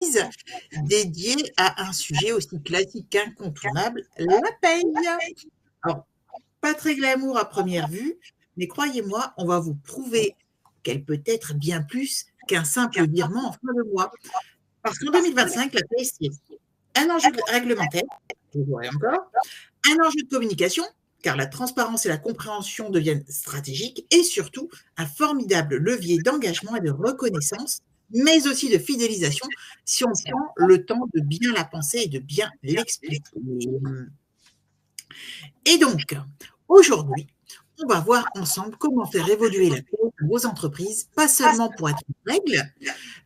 quiz dédié à un sujet aussi classique qu'incontournable, la paye. Alors, pas très glamour à première vue, mais croyez-moi, on va vous prouver qu'elle peut être bien plus qu'un simple virement en fin de mois. Parce qu'en 2025, la paye, c'est un enjeu réglementaire, toujours et encore, un enjeu de communication, car la transparence et la compréhension deviennent stratégiques, et surtout un formidable levier d'engagement et de reconnaissance, mais aussi de fidélisation, si on prend le temps de bien la penser et de bien l'expliquer. Et donc, aujourd'hui, on va voir ensemble comment faire évoluer la paie dans vos entreprises, pas seulement pour être une règle,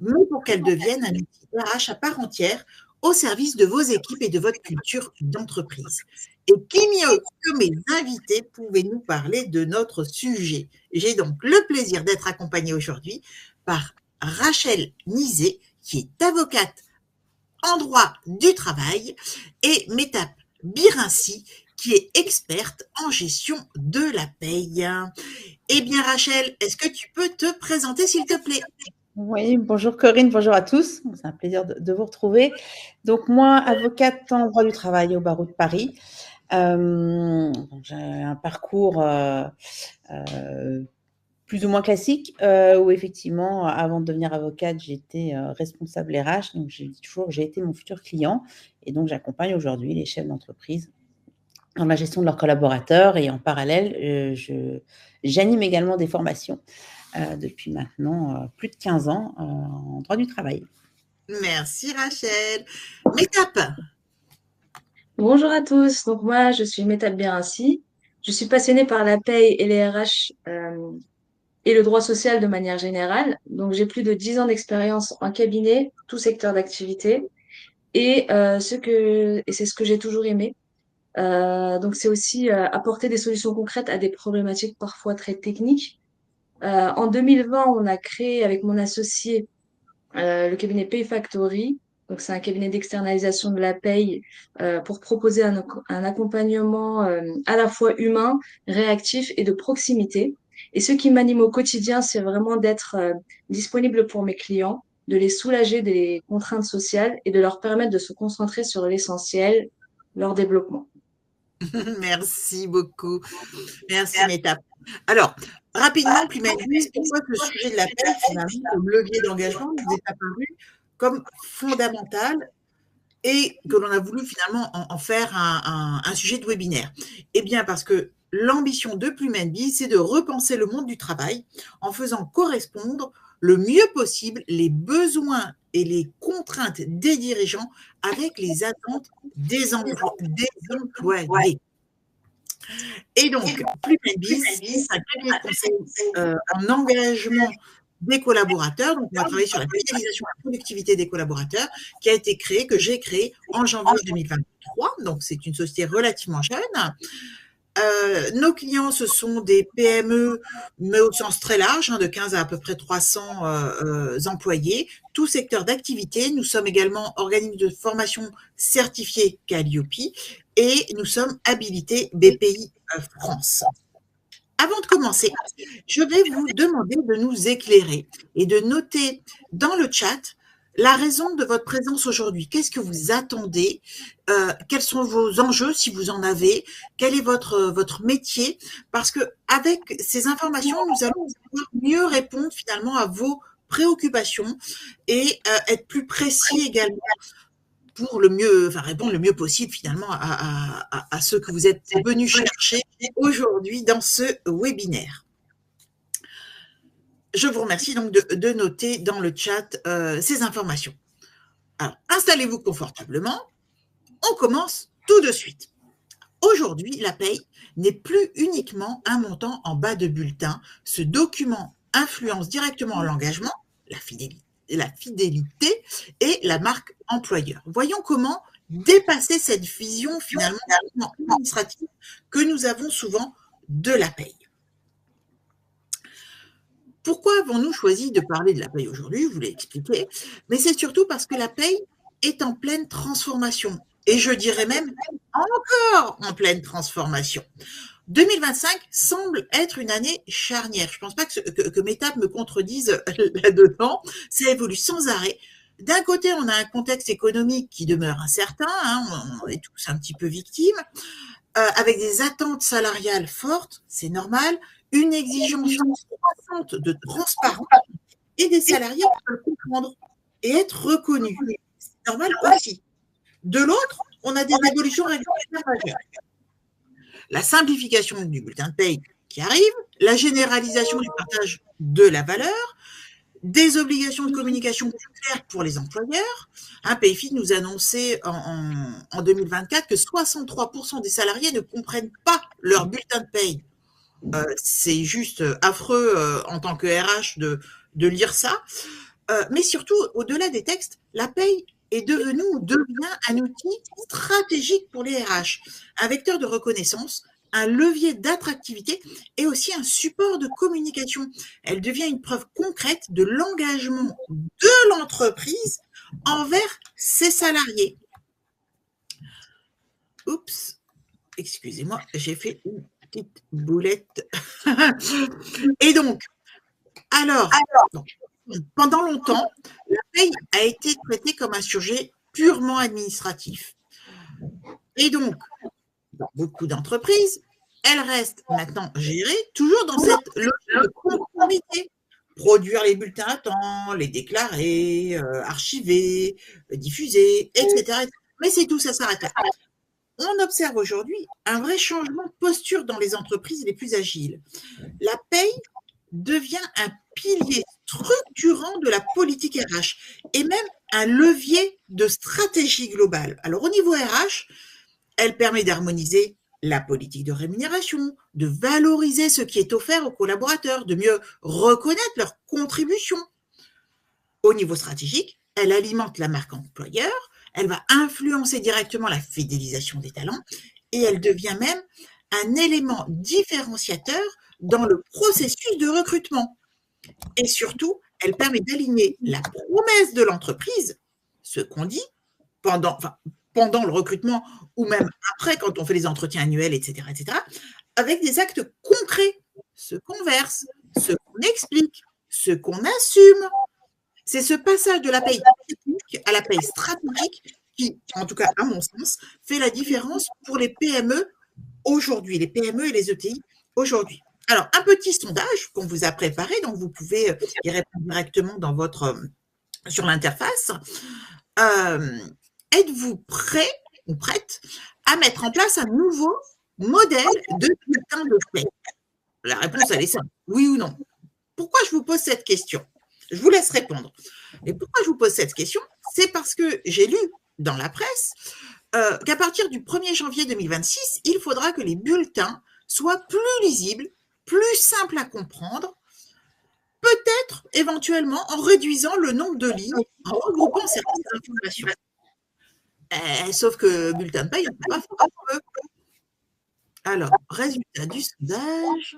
mais pour qu'elle devienne un outil RH à part entière au service de vos équipes et de votre culture d'entreprise. Et qui mieux que mes invités pouvait nous parler de notre sujet? J'ai donc le plaisir d'être accompagnée aujourd'hui par Rachel Nizet, qui est avocate en droit du travail, et Métap Birinci, qui est experte en gestion de la paye. Eh bien, Rachel, est-ce que tu peux te présenter, s'il te plaît? Oui, bonjour Corinne, bonjour à tous. C'est un plaisir de vous retrouver. Donc moi, avocate en droit du travail au barreau de Paris. J'ai un parcours plus ou moins classique où effectivement, avant de devenir avocate, j'étais responsable RH. Donc je dis toujours que j'ai été mon futur client et donc j'accompagne aujourd'hui les chefs d'entreprise dans la gestion de leurs collaborateurs et en parallèle, j'anime également des formations depuis maintenant plus de 15 ans en droit du travail. Merci Rachel. Métap. Bonjour à tous, donc moi je suis Métap Birinci. Je suis passionnée par la paye et les RH et le droit social de manière générale. Donc j'ai plus de 10 ans d'expérience en cabinet, tout secteur d'activité. Et c'est ce que j'ai toujours aimé. Donc c'est aussi apporter des solutions concrètes à des problématiques parfois très techniques. En 2020, on a créé avec mon associé le cabinet PayFactory. Donc, c'est un cabinet d'externalisation de la paye pour proposer un accompagnement à la fois humain, réactif et de proximité. Et ce qui m'anime au quotidien, c'est vraiment d'être disponible pour mes clients, de les soulager des contraintes sociales et de leur permettre de se concentrer sur l'essentiel, leur développement. Merci beaucoup. Merci Métap. Alors, rapidement, plus même pourquoi ce sujet de la paie, finalement, comme levier d'engagement, nous est apparu comme fondamental et que l'on a voulu finalement en faire un sujet de webinaire? Eh bien, parce que l'ambition de Plumenby, c'est de repenser le monde du travail en faisant correspondre le mieux possible les besoins et les contraintes des dirigeants avec les attentes des employés. Et donc, Plumenby, c'est un cabinet de conseil en engagement des collaborateurs. Donc, on va travailler sur la fidélisation et la productivité des collaborateurs qui a été créé, que j'ai créé en janvier 2023. Donc, c'est une société relativement jeune. Nos clients, ce sont des PME, mais au sens très large, de 15 à peu près 300 employés, tout secteur d'activité. Nous sommes également organisme de formation certifié Calliope et nous sommes habilités BPI France. Avant de commencer, je vais vous demander de nous éclairer et de noter dans le chat la raison de votre présence aujourd'hui. Qu'est-ce que vous attendez? Quels sont vos enjeux, si vous en avez? Quel est votre métier? Parce que avec ces informations, nous allons pouvoir mieux répondre finalement à vos préoccupations et être plus précis également pour répondre le mieux possible finalement à ce que vous êtes venus chercher aujourd'hui dans ce webinaire. Je vous remercie donc de noter dans le chat ces informations. Alors, installez-vous confortablement. On commence tout de suite. Aujourd'hui, la paye n'est plus uniquement un montant en bas de bulletin. Ce document influence directement l'engagement, la fidélité et la marque employeur. Voyons comment dépasser cette vision finalement administrative que nous avons souvent de la paye. Pourquoi avons-nous choisi de parler de la paye aujourd'hui? Je vous l'ai expliqué, mais c'est surtout parce que la paye est en pleine transformation, et je dirais même encore en pleine transformation. 2025 semble être une année charnière. Je ne pense pas que Métap me contredise là-dedans. Ça évolue sans arrêt. D'un côté, on a un contexte économique qui demeure incertain, hein, on est tous un petit peu victimes, avec des attentes salariales fortes, c'est normal, une exigence croissante de transparence et des salariés qui veulent comprendre et être reconnus. C'est normal aussi. De l'autre, on a des évolutions réglementaires majeures. La simplification du bulletin de paye qui arrive, la généralisation du partage de la valeur, des obligations de communication plus claires pour les employeurs. Payfit nous annonçait en 2024 que 63% des salariés ne comprennent pas leur bulletin de paye. C'est juste affreux en tant que RH de lire ça. Mais surtout, au-delà des textes, la paye est devenue ou devient un outil stratégique pour les RH, un vecteur de reconnaissance, un levier d'attractivité et aussi un support de communication. Elle devient une preuve concrète de l'engagement de l'entreprise envers ses salariés. Oups, excusez-moi, j'ai fait une petite boulette. Et donc, alors, pendant longtemps, la paye a été traitée comme un sujet purement administratif. Et donc, dans beaucoup d'entreprises, elle reste maintenant gérée toujours dans cette logique de conformité. Produire les bulletins à temps, les déclarer, archiver, diffuser, etc. Mais c'est tout, ça s'arrête là. On observe aujourd'hui un vrai changement de posture dans les entreprises les plus agiles. La paye devient un pilier structurant de la politique RH et même un levier de stratégie globale. Alors au niveau RH, elle permet d'harmoniser la politique de rémunération, de valoriser ce qui est offert aux collaborateurs, de mieux reconnaître leurs contributions. Au niveau stratégique, elle alimente la marque employeur, elle va influencer directement la fidélisation des talents et elle devient même un élément différenciateur dans le processus de recrutement. Et surtout, elle permet d'aligner la promesse de l'entreprise, ce qu'on dit pendant le recrutement ou même après quand on fait les entretiens annuels, etc., avec des actes concrets, ce qu'on verse, ce qu'on explique, ce qu'on assume. C'est ce passage de la paye technique à la paye stratégique qui, en tout cas à mon sens, fait la différence pour les PME aujourd'hui, les PME et les ETI aujourd'hui. Alors, un petit sondage qu'on vous a préparé, donc vous pouvez y répondre directement sur l'interface. Êtes-vous prêt ou prête à mettre en place un nouveau modèle de bulletin de paie? La réponse, elle est simple, oui ou non. Pourquoi je vous pose cette question? Je vous laisse répondre. Et pourquoi je vous pose cette question? C'est parce que j'ai lu dans la presse qu'à partir du 1er janvier 2026, il faudra que les bulletins soient plus lisibles, plus simples à comprendre, peut-être éventuellement en réduisant le nombre de lignes, en regroupant certaines informations. Sauf que bulletin de paye, on ne peut pas faire comme on veut. Alors, résultat du sondage.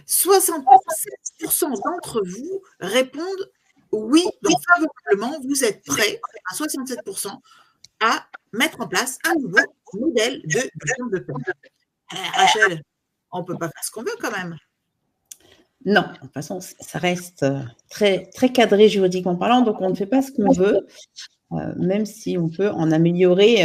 67% d'entre vous répondent oui, donc favorablement, vous êtes prêts à 67% à mettre en place un nouveau modèle de bulletin de paie. Rachel, on ne peut pas faire ce qu'on veut quand même. Non, de toute façon, ça reste très, très cadré juridiquement parlant, donc on ne fait pas ce qu'on veut, même si on peut en améliorer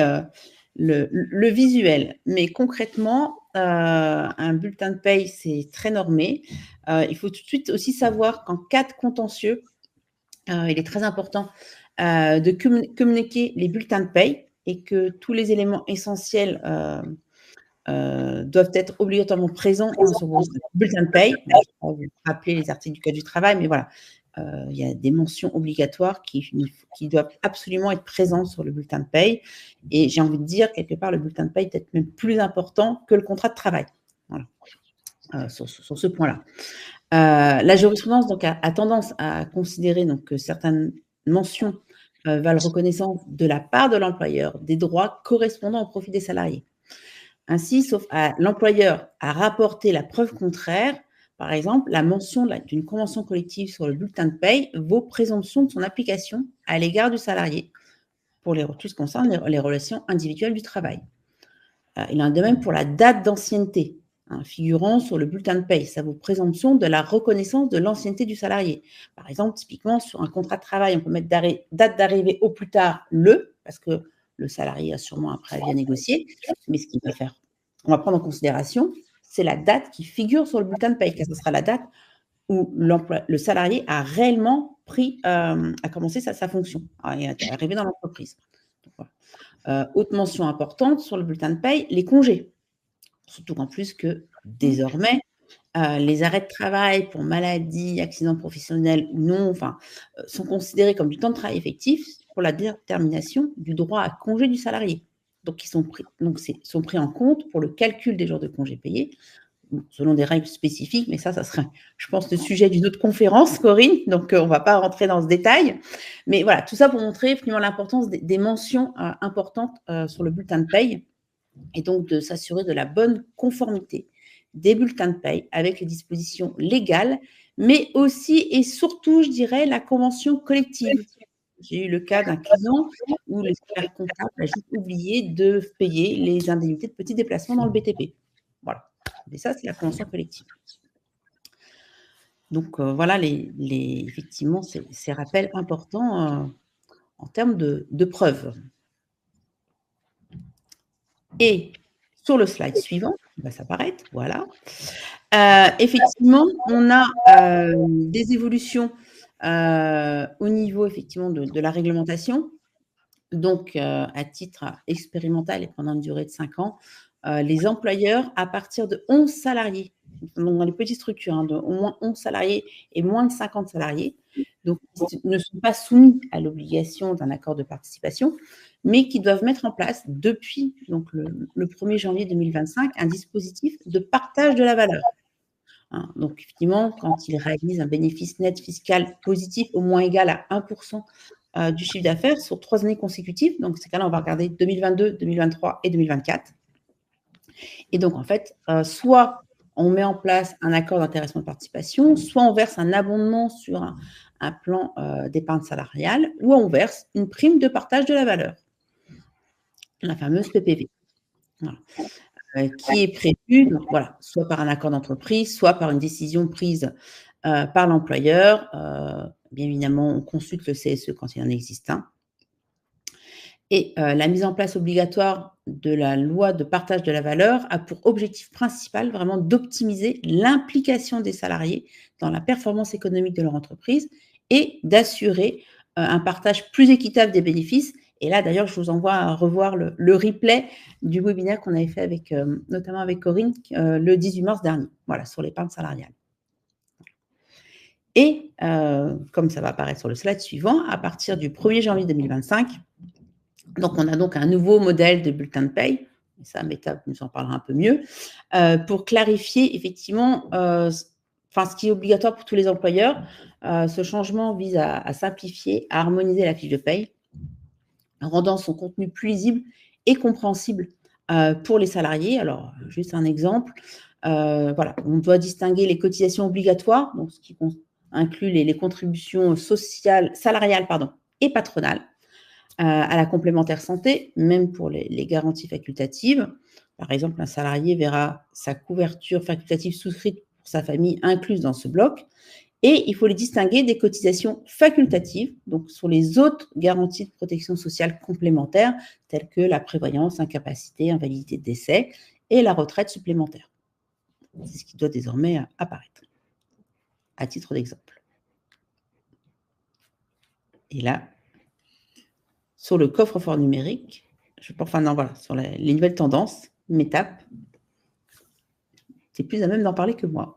le visuel. Mais concrètement, un bulletin de paye, c'est très normé. Il faut tout de suite aussi savoir qu'en cas de contentieux, il est très important de communiquer les bulletins de paye et que tous les éléments essentiels doivent être obligatoirement présents sur vos bulletins de paye. Je vais vous rappeler les articles du Code du travail, mais voilà, il y a des mentions obligatoires qui doivent absolument être présentes sur le bulletin de paye. Et j'ai envie de dire, quelque part, le bulletin de paye est peut-être même plus important que le contrat de travail. Voilà. Sur ce point-là. La jurisprudence donc, a tendance à considérer donc, que certaines mentions valent reconnaissance de la part de l'employeur des droits correspondant au profit des salariés. Ainsi, sauf à l'employeur à rapporter la preuve contraire, par exemple, la mention d'une convention collective sur le bulletin de paye vaut présomption de son application à l'égard du salarié pour tout ce qui concerne les relations individuelles du travail. Il en est de même pour la date d'ancienneté. figurant sur le bulletin de paye. Ça vaut présomption de la reconnaissance de l'ancienneté du salarié. Par exemple, typiquement, sur un contrat de travail, on peut mettre date d'arrivée au plus tard parce que le salarié a sûrement un préavis à négocier, mais ce qu'il va faire, on va prendre en considération, c'est la date qui figure sur le bulletin de paye, car ce sera la date où le salarié a réellement a commencé sa fonction, est arrivé dans l'entreprise. Voilà. Autre mention importante sur le bulletin de paye, les congés. Surtout qu'en plus que désormais, les arrêts de travail pour maladie, accident professionnel ou non, sont considérés comme du temps de travail effectif pour la détermination du droit à congé du salarié. Donc, ils sont pris en compte pour le calcul des jours de congés payés, selon des règles spécifiques, mais ça serait, je pense, le sujet d'une autre conférence, Corinne, donc on ne va pas rentrer dans ce détail. Mais voilà, tout ça pour montrer finalement l'importance des mentions importantes sur le bulletin de paye, et donc de s'assurer de la bonne conformité des bulletins de paye avec les dispositions légales, mais aussi et surtout, je dirais, la convention collective. J'ai eu le cas d'un client où l'expert comptable a juste oublié de payer les indemnités de petits déplacements dans le BTP. Voilà. Et ça, c'est la convention collective. Donc, voilà effectivement ces rappels importants en termes de preuves. Et sur le slide suivant, qui va s'apparaître, voilà. Effectivement, on a des évolutions au niveau effectivement de la réglementation. Donc, à titre expérimental et pendant une durée de 5 ans, les employeurs, à partir de 11 salariés, donc dans les petites structures, de au moins 11 salariés et moins de 50 salariés, donc ne sont pas soumis à l'obligation d'un accord de participation, mais qui doivent mettre en place depuis donc, le 1er janvier 2025 un dispositif de partage de la valeur. Donc, effectivement, quand ils réalisent un bénéfice net fiscal positif au moins égal à 1% du chiffre d'affaires sur 3 années consécutives. Donc, c'est cas-là, on va regarder 2022, 2023 et 2024. Et donc, en fait, soit on met en place un accord d'intéressement de participation, soit on verse un abondement sur un plan d'épargne salariale, ou on verse une prime de partage de la valeur, la fameuse PPV. Voilà. Qui est prévue, donc, voilà, soit par un accord d'entreprise, soit par une décision prise par l'employeur. Bien évidemment, on consulte le CSE quand il en existe un. Et la mise en place obligatoire de la loi de partage de la valeur a pour objectif principal vraiment d'optimiser l'implication des salariés dans la performance économique de leur entreprise et d'assurer un partage plus équitable des bénéfices. Et là, d'ailleurs, je vous envoie à revoir le replay du webinaire qu'on avait fait notamment avec Corinne le 18 mars dernier, voilà, sur l'épargne salariale. Et comme ça va apparaître sur le slide suivant, à partir du 1er janvier 2025, donc on a donc un nouveau modèle de bulletin de paye, ça, Meta nous en parlera un peu mieux, pour clarifier effectivement ce qui est obligatoire pour tous les employeurs. Ce changement vise à simplifier, à harmoniser la fiche de paye, en rendant son contenu plus lisible et compréhensible pour les salariés. Alors, juste un exemple, voilà, on doit distinguer les cotisations obligatoires, donc ce qui inclut les contributions salariales et patronales, à la complémentaire santé, même pour les garanties facultatives. Par exemple, un salarié verra sa couverture facultative souscrite pour sa famille incluse dans ce bloc. Et il faut les distinguer des cotisations facultatives, donc sur les autres garanties de protection sociale complémentaires, telles que la prévoyance, incapacité, invalidité de décès et la retraite supplémentaire. C'est ce qui doit désormais apparaître, à titre d'exemple. Et là, sur le coffre-fort numérique, sur les nouvelles tendances, Métap, c'est plus à même d'en parler que moi.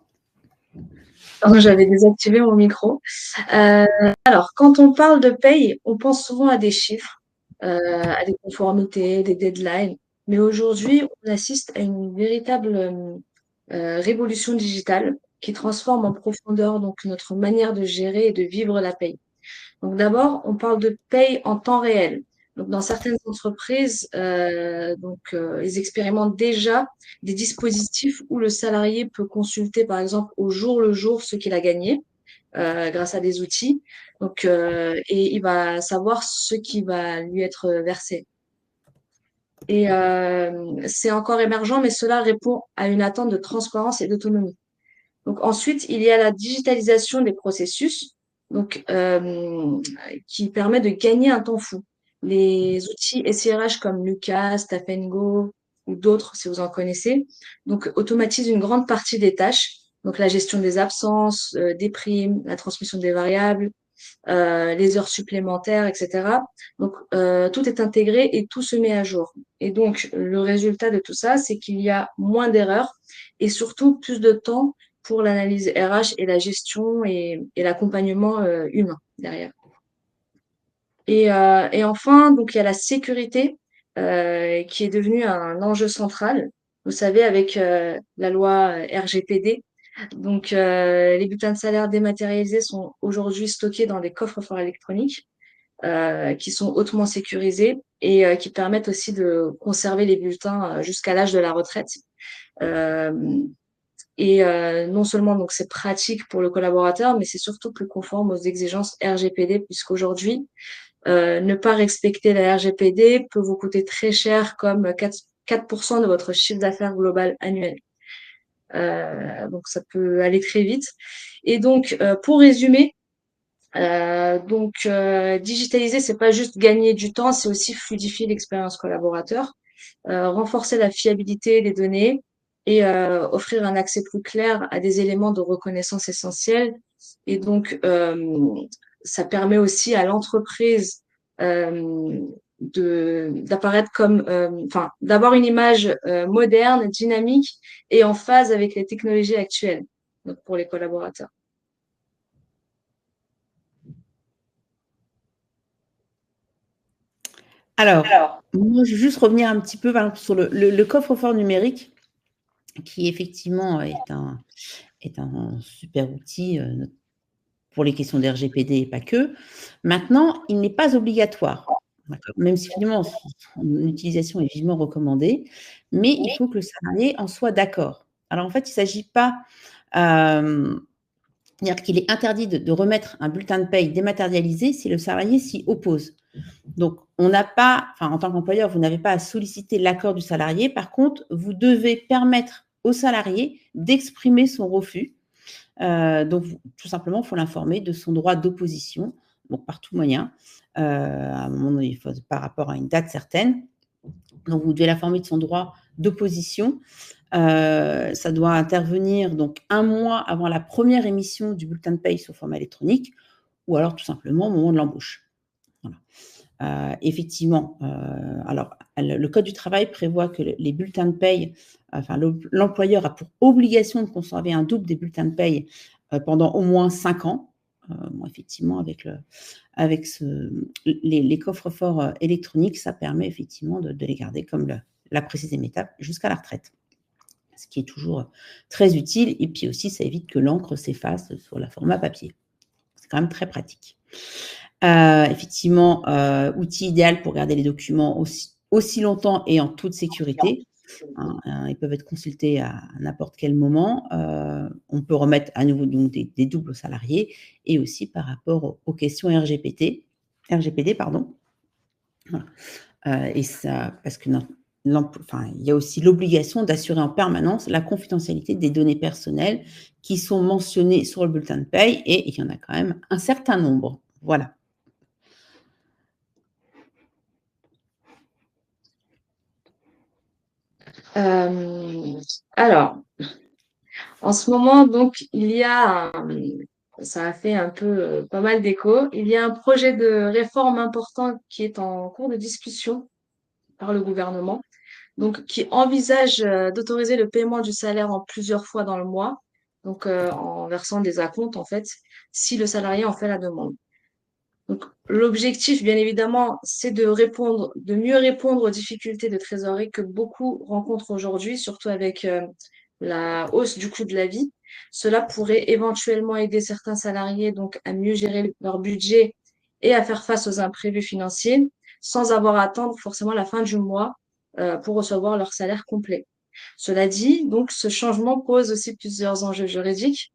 Pardon, j'avais désactivé mon micro. Alors, quand on parle de paye, on pense souvent à des chiffres, à des conformités, des deadlines. Mais aujourd'hui, on assiste à une véritable révolution digitale qui transforme en profondeur donc, notre manière de gérer et de vivre la paye. Donc d'abord, on parle de paye en temps réel. Donc dans certaines entreprises, ils expérimentent déjà des dispositifs où le salarié peut consulter, par exemple, au jour le jour ce qu'il a gagné grâce à des outils. Et il va savoir ce qui va lui être versé. Et c'est encore émergent, mais cela répond à une attente de transparence et d'autonomie. Donc ensuite, il y a la digitalisation des processus, donc qui permet de gagner un temps fou. Les outils SIRH comme Lucas, Stop and Go ou d'autres, si vous en connaissez, donc automatisent une grande partie des tâches, donc la gestion des absences, des primes, la transmission des variables, les heures supplémentaires, etc. Donc, tout est intégré et tout se met à jour. Et donc, le résultat de tout ça, c'est qu'il y a moins d'erreurs et surtout plus de temps pour l'analyse RH et la gestion et l'accompagnement humain derrière. Et enfin, donc il y a la sécurité qui est devenue un enjeu central. Vous savez, avec la loi RGPD, donc les bulletins de salaire dématérialisés sont aujourd'hui stockés dans des coffres-forts électroniques qui sont hautement sécurisés et qui permettent aussi de conserver les bulletins jusqu'à l'âge de la retraite. Euh, non seulement donc c'est pratique pour le collaborateur, mais c'est surtout plus conforme aux exigences RGPD, puisqu'aujourd'hui, ne pas respecter la RGPD peut vous coûter très cher, comme 4% de votre chiffre d'affaires global annuel. Donc ça peut aller très vite. Et donc, pour résumer, digitaliser, c'est pas juste gagner du temps, c'est aussi fluidifier l'expérience collaborateur, renforcer la fiabilité des données et offrir un accès plus clair à des éléments de reconnaissance essentiels. Et donc, ça permet aussi à l'entreprise d'apparaître comme, enfin, d'avoir une image moderne, dynamique et en phase avec les technologies actuelles, donc pour les collaborateurs. Alors, moi, je vais juste revenir un petit peu par exemple, sur le coffre-fort numérique, qui effectivement est un super outil pour les questions d'RGPD et pas que. Maintenant, il n'est pas obligatoire. Même si finalement son utilisation est vivement recommandée, mais il faut que le salarié en soit d'accord. Alors en fait, il ne s'agit pas, dire qu'il est interdit de remettre un bulletin de paye dématérialisé si le salarié s'y oppose. Donc, on n'a pas, enfin, en tant qu'employeur, vous n'avez pas à solliciter l'accord du salarié. Par contre, vous devez permettre au salarié d'exprimer son refus. Donc, tout simplement, il faut l'informer de son droit d'opposition, donc par tout moyen, à un moment donné, par rapport à une date certaine. Donc, vous devez l'informer de son droit d'opposition. Ça doit intervenir donc 1 mois avant la première émission du bulletin de paye sous format électronique, ou alors tout simplement au moment de l'embauche. Voilà. Effectivement, alors le Code du travail prévoit que les bulletins de paye, enfin l'employeur a pour obligation de conserver un double des bulletins de paye pendant au moins 5 ans. Bon, effectivement, avec les coffres-forts électroniques, ça permet effectivement de les garder, comme l'a précisé Meta, jusqu'à la retraite. Ce qui est toujours très utile. Et puis aussi, ça évite que l'encre s'efface sur le format papier. C'est quand même très pratique. Effectivement, outil idéal pour garder les documents aussi longtemps et en toute sécurité. Ils peuvent être consultés à n'importe quel moment. On peut remettre à nouveau donc, des doubles salariés et aussi par rapport aux questions RGPD. Voilà. Et ça, parce que il y a aussi l'obligation d'assurer en permanence la confidentialité des données personnelles qui sont mentionnées sur le bulletin de paye, et il y en a quand même un certain nombre. Voilà. Alors, en ce moment, donc, ça a fait un peu pas mal d'écho. Il y a un projet de réforme important qui est en cours de discussion par le gouvernement, donc qui envisage d'autoriser le paiement du salaire en plusieurs fois dans le mois, donc en versant des acomptes en fait, si le salarié en fait la demande. Donc, l'objectif, bien évidemment, c'est de mieux répondre aux difficultés de trésorerie que beaucoup rencontrent aujourd'hui, surtout avec la hausse du coût de la vie. Cela pourrait éventuellement aider certains salariés donc à mieux gérer leur budget et à faire face aux imprévus financiers sans avoir à attendre forcément la fin du mois pour recevoir leur salaire complet. Cela dit, donc, ce changement pose aussi plusieurs enjeux juridiques.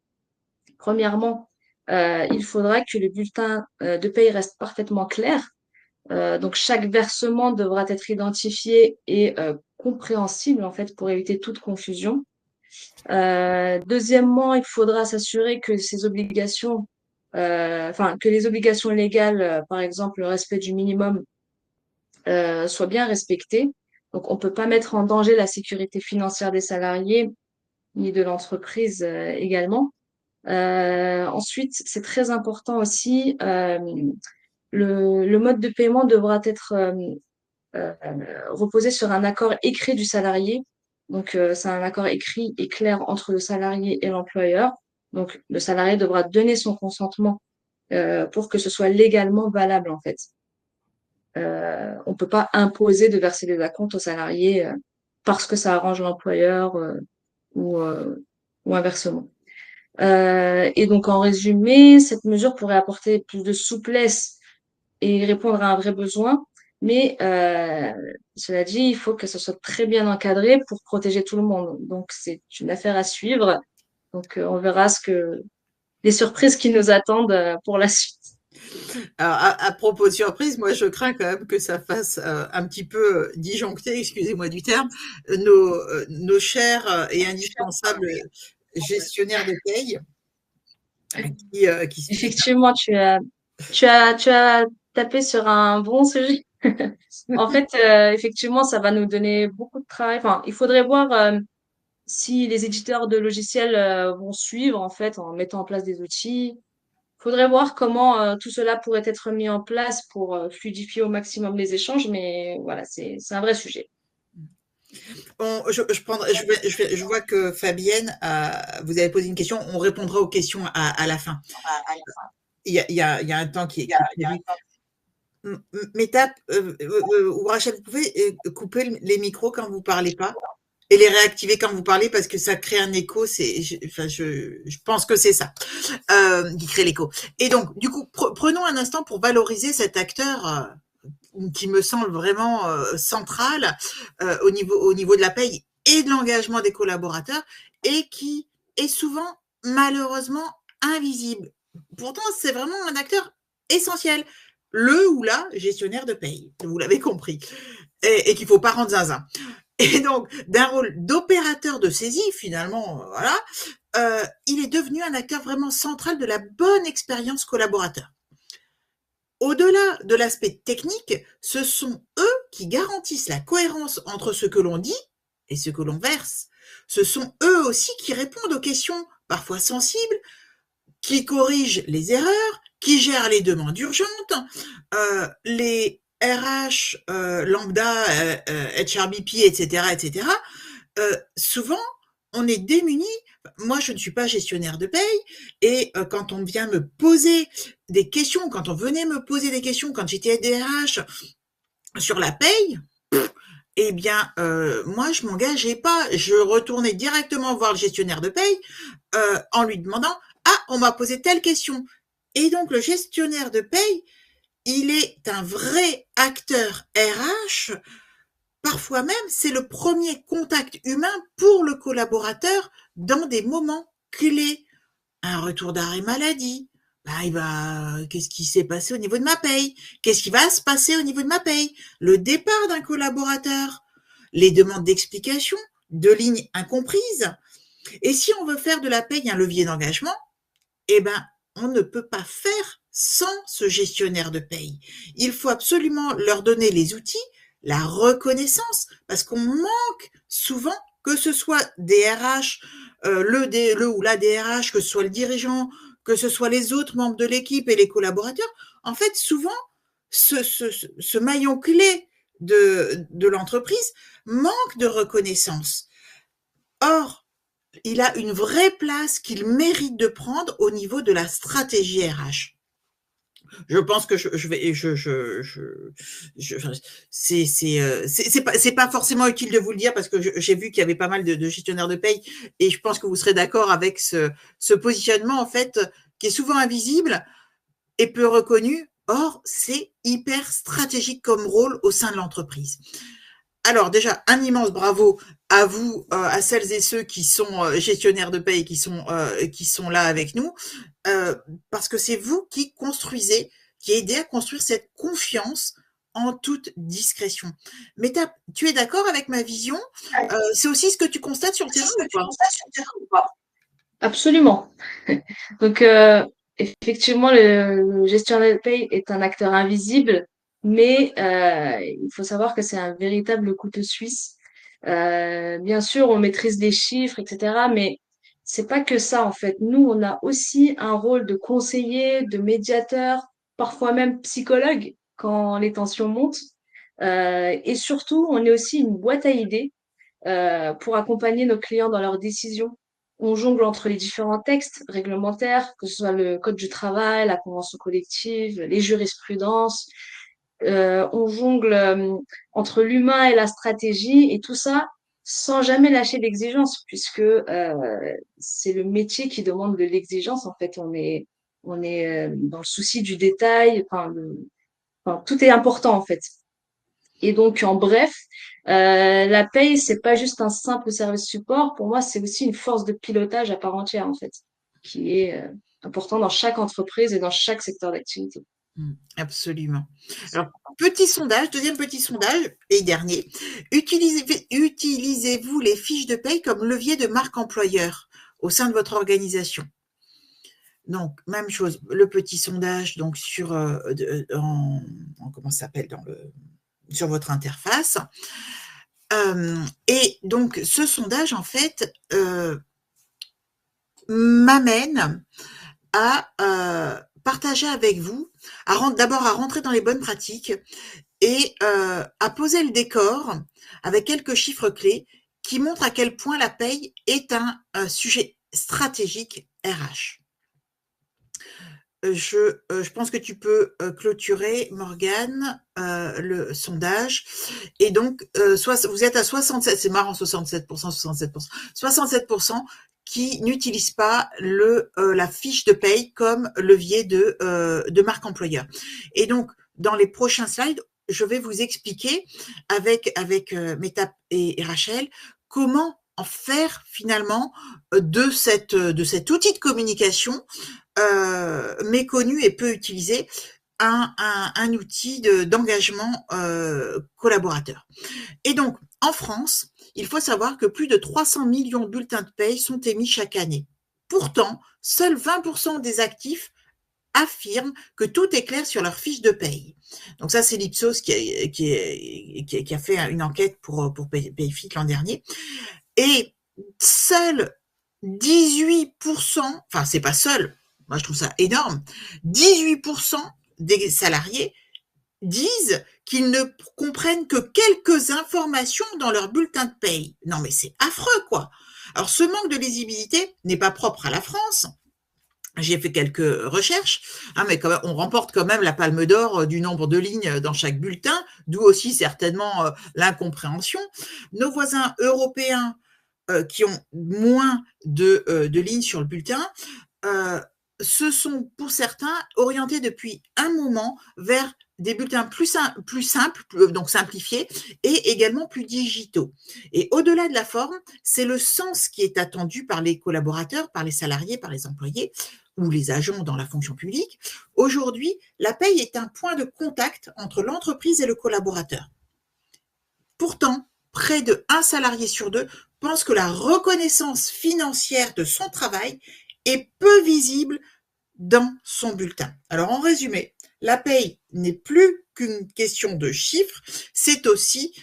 Premièrement, il faudra que le bulletin de paye reste parfaitement clair, Donc, chaque versement devra être identifié et compréhensible, en fait, pour éviter toute confusion. Deuxièmement, il faudra s'assurer que ces obligations, que les obligations légales, par exemple le respect du minimum, soient bien respectées. Donc, on peut pas mettre en danger la sécurité financière des salariés ni de l'entreprise également. Ensuite, c'est très important aussi, le mode de paiement devra être euh, reposer sur un accord écrit du salarié. Donc, c'est un accord écrit et clair entre le salarié et l'employeur. Donc, le salarié devra donner son consentement pour que ce soit légalement valable, en fait. On ne peut pas imposer de verser des acomptes aux salariés parce que ça arrange l'employeur ou, euh, ou inversement. Et donc, en résumé, cette mesure pourrait apporter plus de souplesse et répondre à un vrai besoin. Mais cela dit, il faut que ce soit très bien encadré pour protéger tout le monde. Donc, c'est une affaire à suivre. Donc, on verra les surprises qui nous attendent pour la suite. Alors, à propos de surprise, moi, je crains quand même que ça fasse un petit peu disjoncter, excusez-moi du terme, nos chers et indispensables gestionnaires de paye qui se disent, Effectivement, tu as tapé sur un bon sujet. En fait, effectivement, ça va nous donner beaucoup de travail. Enfin, il faudrait voir si les éditeurs de logiciels vont suivre en fait en mettant en place des outils. Il faudrait voir comment tout cela pourrait être mis en place pour fluidifier au maximum les échanges, mais voilà, c'est un vrai sujet. je vois que Fabienne, vous avez posé une question, on répondra aux questions à la fin. Il y a un temps qui est prévu. Métap, ou Rachel, vous pouvez couper les micros quand vous parlez pas et les réactiver quand vous parlez parce que ça crée un écho. Je pense que c'est ça qui crée l'écho. Et donc, du coup, prenons un instant pour valoriser cet acteur qui me semble vraiment central au niveau de la paye et de l'engagement des collaborateurs et qui est souvent malheureusement invisible. Pourtant, c'est vraiment un acteur essentiel. Le ou la gestionnaire de paye, vous l'avez compris, et qu'il ne faut pas rendre zinzin. Et donc, d'un rôle d'opérateur de saisie, finalement, voilà, il est devenu un acteur vraiment central de la bonne expérience collaborateur. Au-delà de l'aspect technique, ce sont eux qui garantissent la cohérence entre ce que l'on dit et ce que l'on verse. Ce sont eux aussi qui répondent aux questions parfois sensibles, qui corrigent les erreurs, qui gèrent les demandes urgentes, les RH lambda, HRBP, etc., etc. Souvent, on est démunis. Moi, je ne suis pas gestionnaire de paye et quand on vient me poser des questions, quand on venait me poser des questions, quand j'étais DRH sur la paye, eh bien, moi, je m'engageais pas. Je retournais directement voir le gestionnaire de paye en lui demandant « Ah, on m'a posé telle question ». Et donc, le gestionnaire de paye, il est un vrai acteur RH. Parfois même, c'est le premier contact humain pour le collaborateur dans des moments clés. Un retour d'arrêt maladie. Qu'est-ce qui s'est passé au niveau de ma paye? Qu'est-ce qui va se passer au niveau de ma paye? Le départ d'un collaborateur. Les demandes d'explication, de lignes incomprises. Et si on veut faire de la paye un levier d'engagement, eh ben, on ne peut pas faire sans ce gestionnaire de paye. Il faut absolument leur donner les outils, la reconnaissance, parce qu'on manque souvent, que ce soit des RH, le ou la DRH, que ce soit le dirigeant, que ce soit les autres membres de l'équipe et les collaborateurs, en fait, souvent, ce maillon clé de l'entreprise manque de reconnaissance. Or, il a une vraie place qu'il mérite de prendre au niveau de la stratégie RH. Je pense que c'est pas forcément utile de vous le dire parce que j'ai vu qu'il y avait pas mal de gestionnaires de paye et je pense que vous serez d'accord avec ce positionnement en fait qui est souvent invisible et peu reconnu. Or, c'est hyper stratégique comme rôle au sein de l'entreprise. Alors déjà, un immense bravo à vous, à celles et ceux qui sont gestionnaires de paye, qui sont là avec nous, parce que c'est vous qui construisez, qui aidez à construire cette confiance en toute discrétion. Mais tu es d'accord avec ma vision? C'est aussi ce que tu constates sur le terrain ou pas? Absolument. Donc, effectivement, le gestionnaire de paye est un acteur invisible, mais il faut savoir que c'est un véritable couteau suisse. Bien sûr, on maîtrise les chiffres, etc., mais c'est pas que ça, en fait. Nous, on a aussi un rôle de conseiller, de médiateur, parfois même psychologue quand les tensions montent. Et surtout, on est aussi une boîte à idées pour accompagner nos clients dans leurs décisions. On jongle entre les différents textes réglementaires, que ce soit le code du travail, la convention collective, les jurisprudences. On jongle entre l'humain et la stratégie et tout ça sans jamais lâcher l'exigence, puisque c'est le métier qui demande de l'exigence. En fait, on est dans le souci du détail. Enfin, tout est important en fait. Et donc, en bref, la paye, c'est pas juste un simple service support. Pour moi, c'est aussi une force de pilotage à part entière, en fait, qui est important dans chaque entreprise et dans chaque secteur d'activité. Absolument. Alors, deuxième petit sondage et dernier. Utilisez-vous les fiches de paye comme levier de marque employeur au sein de votre organisation? Donc, même chose, le petit sondage donc sur comment ça s'appelle sur votre interface. Et donc, ce sondage, en fait, m'amène à partager avec vous, d'abord à rentrer dans les bonnes pratiques et à poser le décor avec quelques chiffres clés qui montrent à quel point la paye est un sujet stratégique RH. Je pense que tu peux clôturer, Morgane, le sondage. Et donc, vous êtes à 67%, c'est marrant, 67%, qui n'utilisent pas la fiche de paye comme levier de marque employeur. Et donc, dans les prochains slides, je vais vous expliquer avec Métap et Rachel comment en faire finalement de cet outil de communication méconnu et peu utilisé, un outil d'engagement collaborateur. Et donc, en France, il faut savoir que plus de 300 millions de bulletins de paye sont émis chaque année. Pourtant, seuls 20% des actifs affirment que tout est clair sur leur fiche de paye. Donc ça, c'est l'Ipsos qui a fait une enquête pour Payfit l'an dernier. Et seuls 18%, enfin c'est pas seul, moi je trouve ça énorme, 18% des salariés disent qu'ils ne comprennent que quelques informations dans leur bulletin de paye. Non mais c'est affreux quoi. Alors ce manque de lisibilité n'est pas propre à la France. J'ai fait quelques recherches, mais quand même, on remporte quand même la palme d'or du nombre de lignes dans chaque bulletin, d'où aussi certainement l'incompréhension. Nos voisins européens qui ont moins de lignes sur le bulletin, se sont pour certains orientés depuis un moment vers des bulletins plus simples, donc simplifiés, et également plus digitaux. Et au-delà de la forme, c'est le sens qui est attendu par les collaborateurs, par les salariés, par les employés ou les agents dans la fonction publique. Aujourd'hui, la paye est un point de contact entre l'entreprise et le collaborateur. Pourtant, près de 1 salarié sur 2 pense que la reconnaissance financière de son travail est peu visible dans son bulletin. Alors, en résumé, la paye n'est plus qu'une question de chiffres, c'est aussi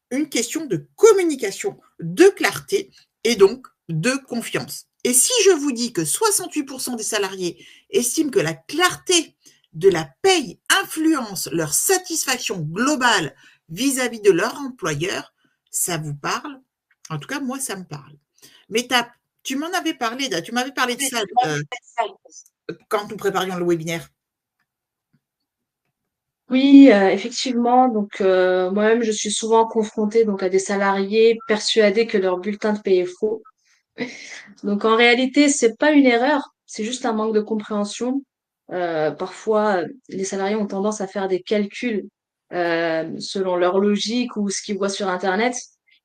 une question de communication, de clarté et donc de confiance. Et si je vous dis que 68% des salariés estiment que la clarté de la paye influence leur satisfaction globale vis-à-vis de leur employeur, ça vous parle? En tout cas, moi, ça me parle. Métap, tu m'avais parlé de ça quand nous préparions le webinaire. Oui, effectivement. Donc, moi-même, je suis souvent confrontée donc à des salariés persuadés que leur bulletin de paie est faux. Donc, en réalité, c'est pas une erreur, c'est juste un manque de compréhension. Parfois, les salariés ont tendance à faire des calculs selon leur logique ou ce qu'ils voient sur Internet.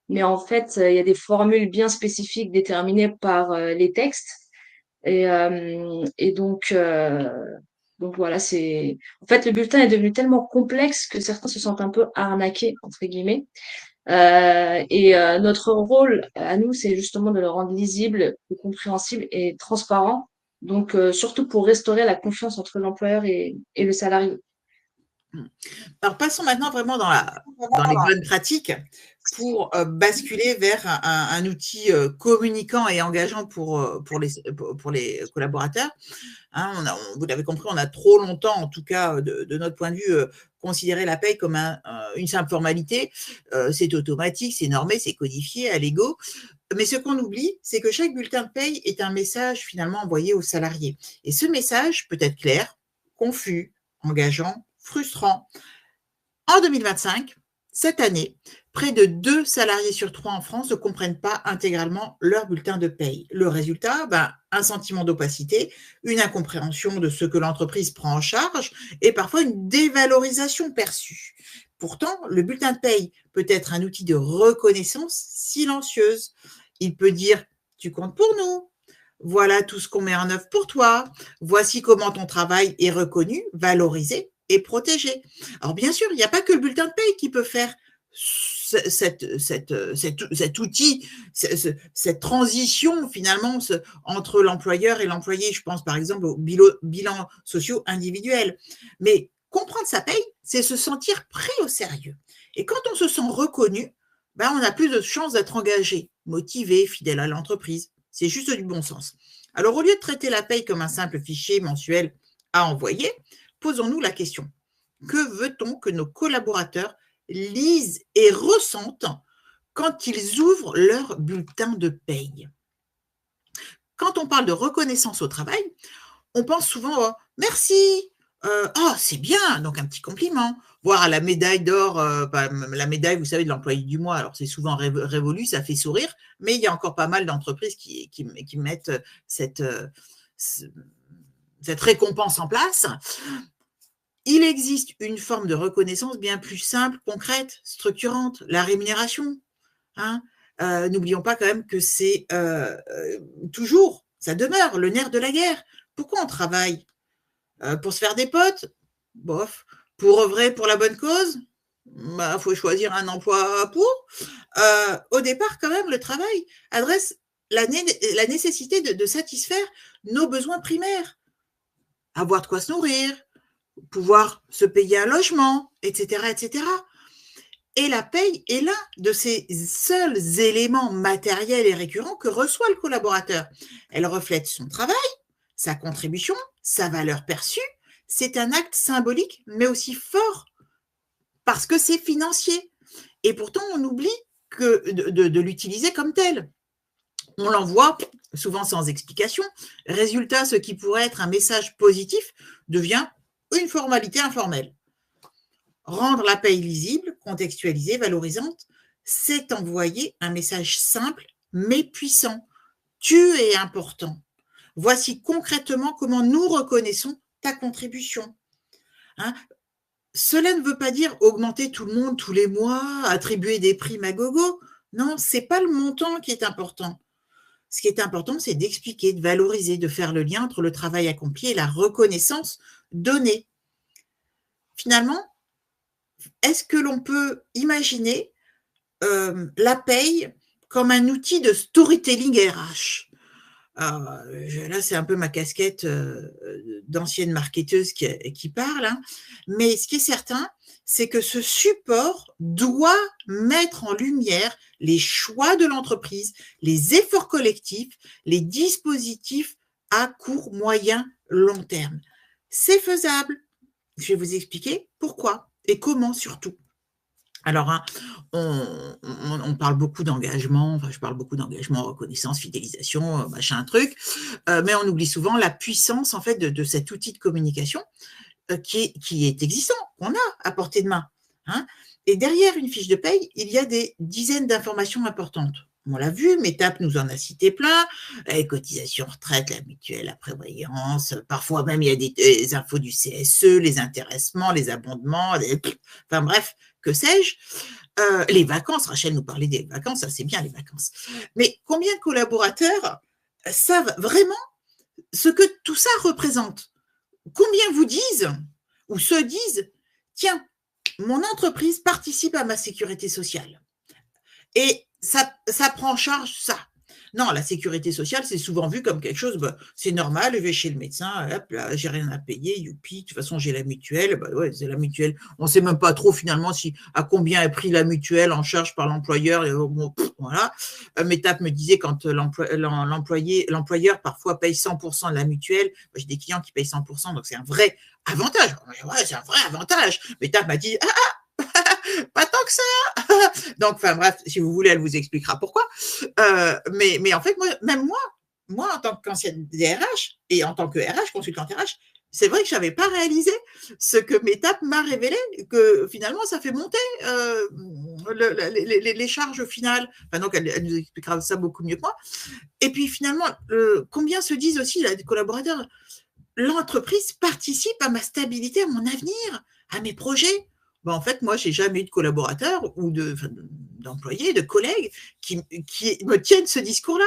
Mais en fait, il y a des formules bien spécifiques déterminées par les textes. Et donc, Donc voilà, en fait, le bulletin est devenu tellement complexe que certains se sentent un peu arnaqués, entre guillemets. Notre rôle à nous, c'est justement de le rendre lisible, plus compréhensible et transparent. Donc, surtout pour restaurer la confiance entre l'employeur et le salarié. Alors, passons maintenant vraiment dans les bonnes pratiques pour basculer vers un outil communicant et engageant pour les collaborateurs. Hein, vous l'avez compris, on a trop longtemps, en tout cas de notre point de vue, considéré la paye comme une simple formalité. C'est automatique, c'est normé, c'est codifié à l'ego. Mais ce qu'on oublie, c'est que chaque bulletin de paye est un message finalement envoyé aux salariés. Et ce message peut être clair, confus, engageant, frustrant. En 2025, cette année, près de 2 salariés sur 3 en France ne comprennent pas intégralement leur bulletin de paye. Le résultat, un sentiment d'opacité, une incompréhension de ce que l'entreprise prend en charge et parfois une dévalorisation perçue. Pourtant, le bulletin de paye peut être un outil de reconnaissance silencieuse. Il peut dire « tu comptes pour nous », voilà tout ce qu'on met en œuvre pour toi, voici comment ton travail est reconnu, valorisé et protégé. Alors bien sûr, il n'y a pas que le bulletin de paye qui peut faire cet outil, cette transition finalement entre l'employeur et l'employé. Je pense par exemple aux bilans sociaux individuels. Mais comprendre sa paye, c'est se sentir pris au sérieux. Et quand on se sent reconnu, on a plus de chances d'être engagé, motivé, fidèle à l'entreprise. C'est juste du bon sens. Alors, au lieu de traiter la paye comme un simple fichier mensuel à envoyer, posons-nous la question. Que veut-on que nos collaborateurs lisent et ressentent quand ils ouvrent leur bulletin de paye? Quand on parle de reconnaissance au travail, on pense souvent « merci », c'est bien, donc un petit compliment, voire à la médaille d'or, la médaille, vous savez, de l'employé du mois. Alors, c'est souvent révolu, ça fait sourire, mais il y a encore pas mal d'entreprises qui mettent cette récompense en place. Il existe une forme de reconnaissance bien plus simple, concrète, structurante, la rémunération. Hein. N'oublions pas quand même que c'est toujours, ça demeure le nerf de la guerre. Pourquoi on travaille? Pour se faire des potes? Bof. Pour œuvrer pour la bonne cause? Faut choisir un emploi pour. Au départ, quand même, le travail adresse la nécessité de satisfaire nos besoins primaires. Avoir de quoi se nourrir, pouvoir se payer un logement, etc., etc. Et la paye est l'un de ces seuls éléments matériels et récurrents que reçoit le collaborateur. Elle reflète son travail, sa contribution, sa valeur perçue. C'est un acte symbolique, mais aussi fort, parce que c'est financier. Et pourtant, on oublie de l'utiliser comme tel. On l'envoie souvent sans explication. Résultat, ce qui pourrait être un message positif devient une formalité informelle. Rendre la paye lisible, contextualisée, valorisante, c'est envoyer un message simple mais puissant. Tu es important. Voici concrètement comment nous reconnaissons ta contribution. Hein? Cela ne veut pas dire augmenter tout le monde tous les mois, attribuer des primes à gogo. Non, ce n'est pas le montant qui est important. Ce qui est important, c'est d'expliquer, de valoriser, de faire le lien entre le travail accompli et la reconnaissance donnée. Finalement, est-ce que l'on peut imaginer la paye comme un outil de storytelling RH? Là, c'est un peu ma casquette d'ancienne marketeuse qui parle, hein. Mais ce qui est certain, c'est que ce support doit mettre en lumière les choix de l'entreprise, les efforts collectifs, les dispositifs à court, moyen, long terme. C'est faisable. Je vais vous expliquer pourquoi et comment surtout. Alors, hein, on parle beaucoup d'engagement, je parle beaucoup d'engagement, reconnaissance, fidélisation, machin truc, mais on oublie souvent la puissance en fait de cet outil de communication qui est existant, qu'on a à portée de main. Hein. Et derrière une fiche de paye, il y a des dizaines d'informations importantes. On l'a vu, Métap nous en a cité plein, les cotisations retraite, la mutuelle, la prévoyance, parfois même il y a des infos du CSE, les intéressements, les abondements, enfin bref, que sais-je. Les vacances, Rachel nous parlait des vacances, ça c'est bien les vacances. Mais combien de collaborateurs savent vraiment ce que tout ça représente? combien vous disent ou se disent, tiens, mon entreprise participe à ma sécurité sociale et ça prend en charge ça. Non, la sécurité sociale, c'est souvent vu comme quelque chose, c'est normal, je vais chez le médecin, hop là, j'ai rien à payer, youpi, de toute façon, j'ai la mutuelle, ouais, c'est la mutuelle. On ne sait même pas trop finalement à combien est pris la mutuelle en charge par l'employeur. Bon, voilà. Métap me disait quand l'employeur parfois paye 100% de la mutuelle, j'ai des clients qui payent 100%, donc c'est un vrai avantage. Ouais, c'est un vrai avantage. Métap m'a dit, pas tant que ça. Donc, enfin bref, si vous voulez, elle vous expliquera pourquoi. Mais en fait, moi, en tant qu'ancienne DRH et en tant que RH, consultante RH, c'est vrai que je n'avais pas réalisé ce que Métap m'a révélé, que finalement, ça fait monter les charges finales. Enfin, donc, elle nous expliquera ça beaucoup mieux que moi. Et puis, finalement, combien se disent aussi les collaborateurs, l'entreprise participe à ma stabilité, à mon avenir, à mes projets. En fait, moi, je n'ai jamais eu de collaborateurs ou d'employés, de collègues qui me tiennent ce discours-là.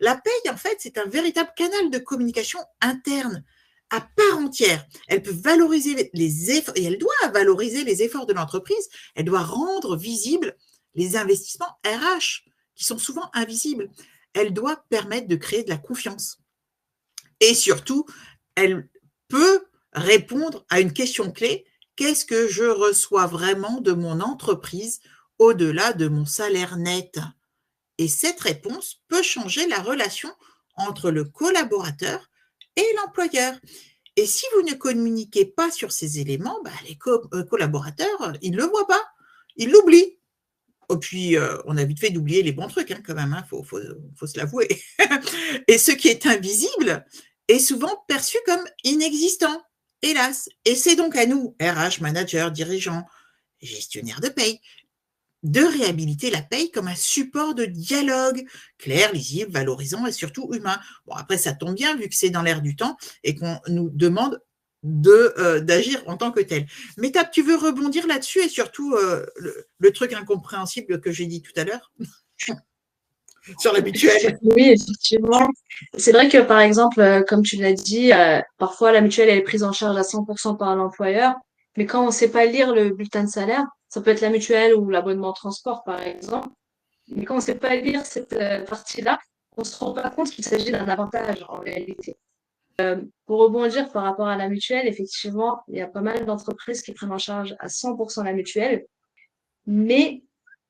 La paye, en fait, c'est un véritable canal de communication interne à part entière. Elle peut valoriser les efforts, et elle doit valoriser les efforts de l'entreprise. Elle doit rendre visibles les investissements RH, qui sont souvent invisibles. Elle doit permettre de créer de la confiance. Et surtout, elle peut répondre à une question clé. Qu'est-ce que je reçois vraiment de mon entreprise au-delà de mon salaire net? Et cette réponse peut changer la relation entre le collaborateur et l'employeur. Et si vous ne communiquez pas sur ces éléments, les collaborateurs, ils ne le voient pas, ils l'oublient. Et puis, on a vite fait d'oublier les bons trucs quand même, faut se l'avouer. Et ce qui est invisible est souvent perçu comme inexistant, hélas. Et c'est donc à nous, RH, managers, dirigeants, gestionnaires de paye, de réhabiliter la paye comme un support de dialogue clair, lisible, valorisant et surtout humain. Bon, après, ça tombe bien vu que c'est dans l'air du temps et qu'on nous demande d'agir en tant que tel. Métap, tu veux rebondir là-dessus et surtout le truc incompréhensible que j'ai dit tout à l'heure sur la mutuelle? Oui, effectivement. C'est vrai que, par exemple, comme tu l'as dit, parfois la mutuelle elle est prise en charge à 100% par l'employeur, mais quand on ne sait pas lire le bulletin de salaire, ça peut être la mutuelle ou l'abonnement transport, par exemple, mais quand on ne sait pas lire cette partie-là, on ne se rend pas compte qu'il s'agit d'un avantage en réalité. Pour rebondir par rapport à la mutuelle, effectivement, il y a pas mal d'entreprises qui prennent en charge à 100% la mutuelle, mais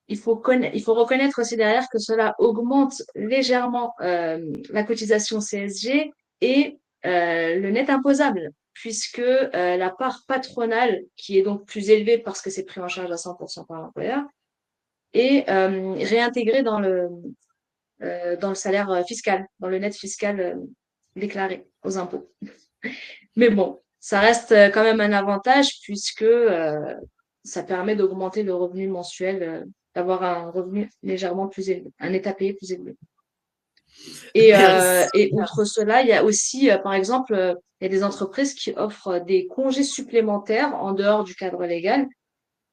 il faut reconnaître aussi derrière que cela augmente légèrement la cotisation CSG et le net imposable, puisque la part patronale, qui est donc plus élevée parce que c'est pris en charge à 100% par l'employeur, est réintégrée dans le salaire fiscal, dans le net fiscal déclaré aux impôts. Mais bon, ça reste quand même un avantage puisque ça permet d'augmenter le revenu mensuel, d'avoir un revenu légèrement plus élevé, un état payé plus élevé. Et outre cela, il y a aussi, par exemple, il y a des entreprises qui offrent des congés supplémentaires en dehors du cadre légal.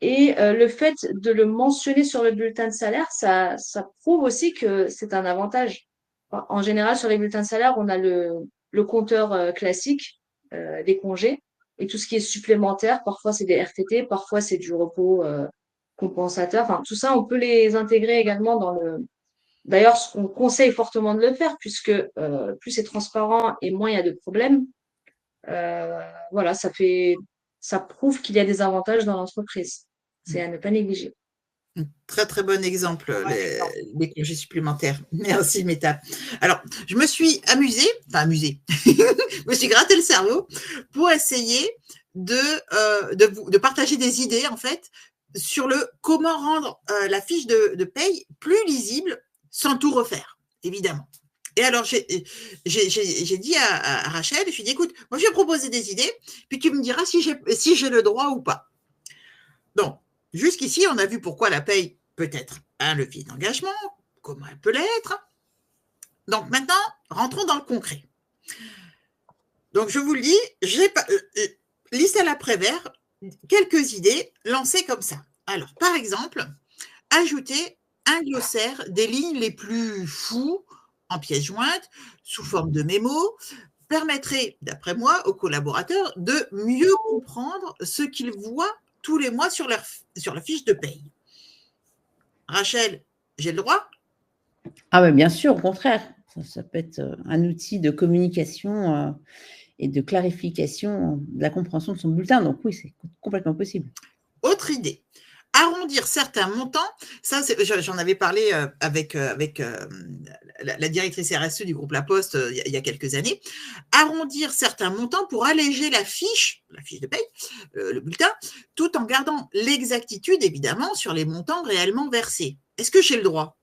Et le fait de le mentionner sur le bulletin de salaire, ça prouve aussi que c'est un avantage. En général, sur les bulletins de salaire, on a le compteur classique des congés et tout ce qui est supplémentaire. Parfois, c'est des RTT, parfois, c'est du repos compensateur. Enfin, tout ça, on peut les intégrer également dans le. D'ailleurs, on conseille fortement de le faire puisque plus c'est transparent et moins il y a de problèmes. Voilà, ça prouve qu'il y a des avantages dans l'entreprise. C'est à ne pas négliger. Très, très bon exemple, les congés supplémentaires. Merci, Métap. Alors, je me suis amusée, je me suis gratté le cerveau pour essayer de partager des idées, en fait, sur comment rendre la fiche de paye plus lisible sans tout refaire, évidemment. Et alors, j'ai dit à Rachel, je lui ai dit, écoute, moi, je vais proposer des idées, puis tu me diras si j'ai le droit ou pas. Donc, jusqu'ici, on a vu pourquoi la paye peut être un levier d'engagement, comment elle peut l'être. Donc maintenant, rentrons dans le concret. Donc je vous le dis, Lisa Laprévert, quelques idées lancées comme ça. Alors, par exemple, ajouter un glossaire des lignes les plus fous en pièces jointes, sous forme de mémo, permettrait, d'après moi, aux collaborateurs de mieux comprendre ce qu'ils voient tous les mois sur la fiche de paye. Rachel, j'ai le droit? Ah oui, bien sûr, au contraire. Ça peut être un outil de communication et de clarification de la compréhension de son bulletin. Donc oui, c'est complètement possible. Autre idée. Arrondir certains montants, ça, j'en avais parlé avec la directrice RSE du groupe La Poste il y a quelques années. Arrondir certains montants pour alléger la fiche de paye, le bulletin, tout en gardant l'exactitude, évidemment, sur les montants réellement versés. Est-ce que j'ai le droit?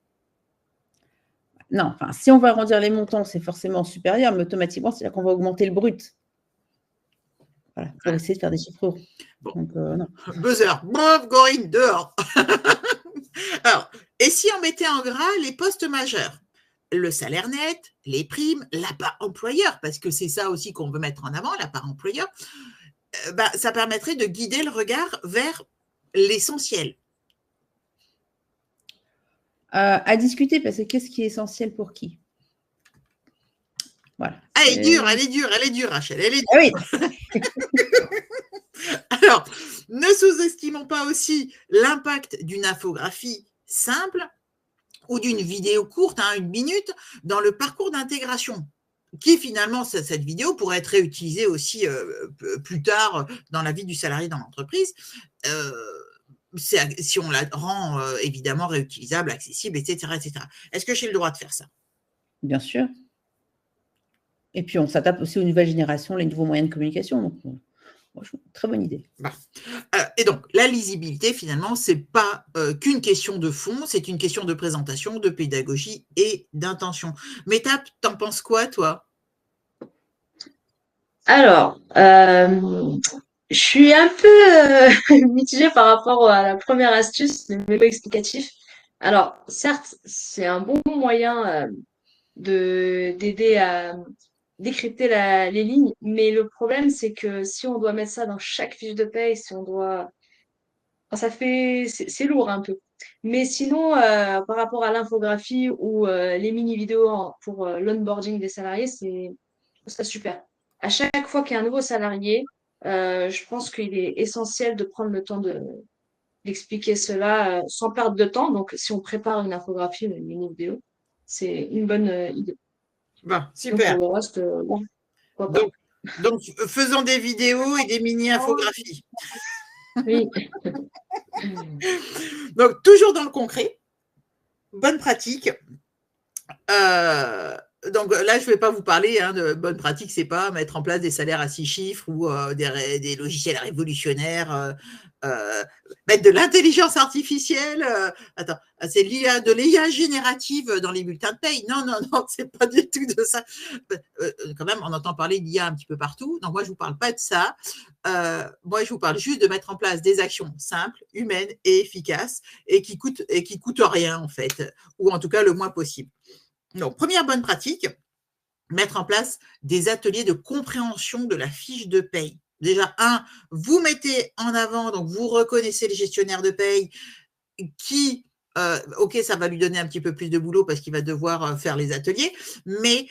Non, enfin, si on va arrondir les montants, c'est forcément supérieur, mais automatiquement, c'est-à-dire qu'on va augmenter le brut. Voilà, pour essayer de faire des chiffres ronds. Bon. Donc, non. Buzzer, bof, Gorine, dehors. Alors, et si on mettait en gras les postes majeurs? Le salaire net, les primes, la part employeur, parce que c'est ça aussi qu'on veut mettre en avant, la part employeur, ça permettrait de guider le regard vers l'essentiel. À discuter, parce que qu'est-ce qui est essentiel pour qui? Voilà. Elle est dure, Rachel, elle est dure. Ah oui. Alors, ne sous-estimons pas aussi l'impact d'une infographie simple ou d'une vidéo courte, 1 minute, dans le parcours d'intégration, qui finalement, cette vidéo pourrait être réutilisée aussi plus tard dans la vie du salarié dans l'entreprise, si on la rend évidemment réutilisable, accessible, etc. etc. Est-ce que j'ai le droit de faire ça? Bien sûr. Et puis, on s'adapte aussi aux nouvelles générations, les nouveaux moyens de communication. Donc, très bonne idée. Et donc, la lisibilité, finalement, ce n'est pas qu'une question de fond, c'est une question de présentation, de pédagogie et d'intention. Métap, t'en penses quoi, toi? Alors, je suis un peu mitigée par rapport à la première astuce, le vélo explicatif. Alors, certes, c'est un bon moyen d'aider à décrypter les lignes, mais le problème, c'est que si on doit mettre ça dans chaque fiche de paye, si on doit, enfin, c'est lourd un peu. Mais sinon, par rapport à l'infographie ou les mini-vidéos pour l'onboarding des salariés, c'est super. À chaque fois qu'il y a un nouveau salarié, je pense qu'il est essentiel de prendre le temps d'expliquer cela sans perdre de temps. Donc, si on prépare une infographie ou une mini-vidéo, c'est une bonne idée. Super. Donc, pour le reste, pourquoi pas. Donc, faisons des vidéos et des mini-infographies. Oui. Donc, toujours dans le concret, bonne pratique. Donc là, je ne vais pas vous parler de bonne pratique, c'est pas mettre en place des salaires à 6 chiffres ou des logiciels révolutionnaires, mettre de l'intelligence artificielle. Attends, c'est de l'IA générative dans les bulletins de paye. Non, c'est pas du tout de ça. Quand même, on entend parler d'IA un petit peu partout. Donc moi, je ne vous parle pas de ça. Moi, je vous parle juste de mettre en place des actions simples, humaines et efficaces et qui coûtent rien en fait, ou en tout cas le moins possible. Donc, première bonne pratique, mettre en place des ateliers de compréhension de la fiche de paye. Déjà, vous mettez en avant, donc vous reconnaissez le gestionnaire de paye qui, ok, ça va lui donner un petit peu plus de boulot parce qu'il va devoir faire les ateliers, mais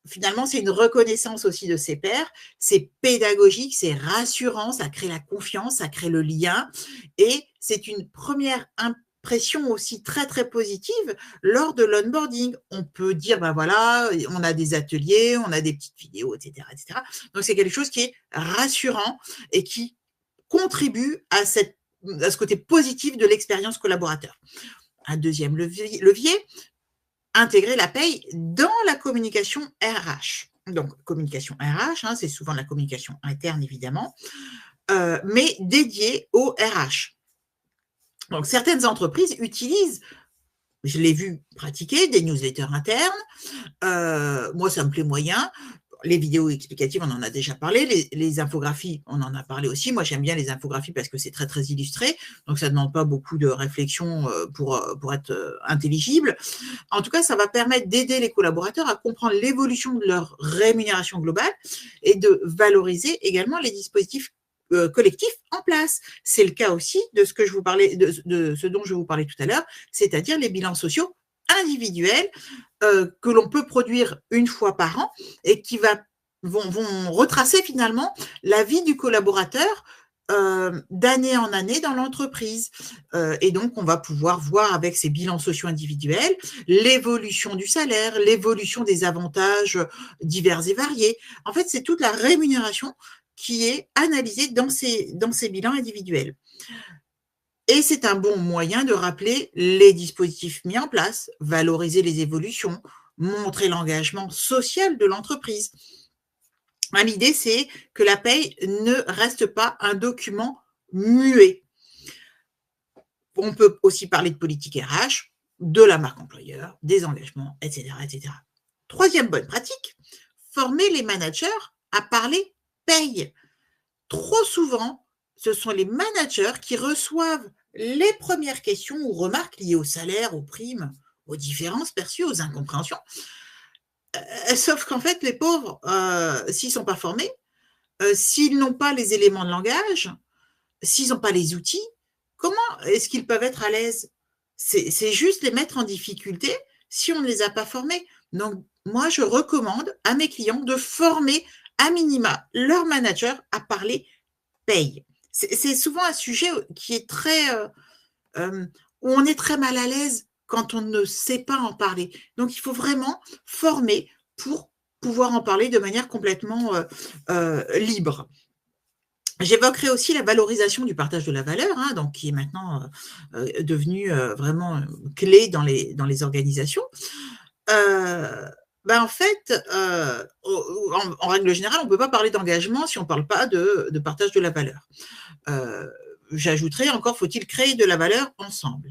finalement, c'est une reconnaissance aussi de ses pairs, c'est pédagogique, c'est rassurant, ça crée la confiance, ça crée le lien et c'est une première impression aussi très, très positive lors de l'onboarding. On peut dire, voilà, on a des ateliers, on a des petites vidéos, etc. etc. Donc, c'est quelque chose qui est rassurant et qui contribue à ce côté positif de l'expérience collaborateur. Un deuxième levier, intégrer la paye dans la communication RH. Donc, communication RH, c'est souvent de la communication interne, évidemment, mais dédiée au RH. Donc, certaines entreprises utilisent, je l'ai vu pratiquer, des newsletters internes. Moi, ça me plaît moyen. Les vidéos explicatives, on en a déjà parlé. Les infographies, on en a parlé aussi. Moi, j'aime bien les infographies parce que c'est très, très illustré. Donc, ça ne demande pas beaucoup de réflexion pour être intelligible. En tout cas, ça va permettre d'aider les collaborateurs à comprendre l'évolution de leur rémunération globale et de valoriser également les dispositifs collectifs en place. C'est le cas aussi de ce que je vous parlais, de ce dont je vous parlais tout à l'heure, c'est-à-dire les bilans sociaux individuels que l'on peut produire une fois par an et qui va vont retracer finalement la vie du collaborateur d'année en année dans l'entreprise. Et donc, on va pouvoir voir avec ces bilans sociaux individuels l'évolution du salaire, l'évolution des avantages divers et variés. En fait, c'est toute la rémunération qui est analysée dans ces bilans individuels. Et c'est un bon moyen de rappeler les dispositifs mis en place, valoriser les évolutions, montrer l'engagement social de l'entreprise. L'idée, c'est que la paye ne reste pas un document muet. On peut aussi parler de politique RH, de la marque employeur, des engagements, etc., etc. Troisième bonne pratique, former les managers à parler paye. Trop souvent, ce sont les managers qui reçoivent les premières questions ou remarques liées au salaire, aux primes, aux différences perçues, aux incompréhensions. Sauf qu'en fait, les pauvres, s'ils ne sont pas formés, s'ils n'ont pas les éléments de langage, s'ils n'ont pas les outils, comment est-ce qu'ils peuvent être à l'aise? C'est juste les mettre en difficulté si on ne les a pas formés. Donc, moi, je recommande à mes clients de former à minima leur manager à parler paye. C'est souvent un sujet qui est très… où on est très mal à l'aise quand on ne sait pas en parler. Donc, il faut vraiment former pour pouvoir en parler de manière complètement libre. J'évoquerai aussi la valorisation du partage de la valeur, donc qui est maintenant devenue vraiment clé dans les organisations. En fait, en règle générale, on ne peut pas parler d'engagement si on ne parle pas de partage de la valeur. J'ajouterai encore, faut-il créer de la valeur ensemble?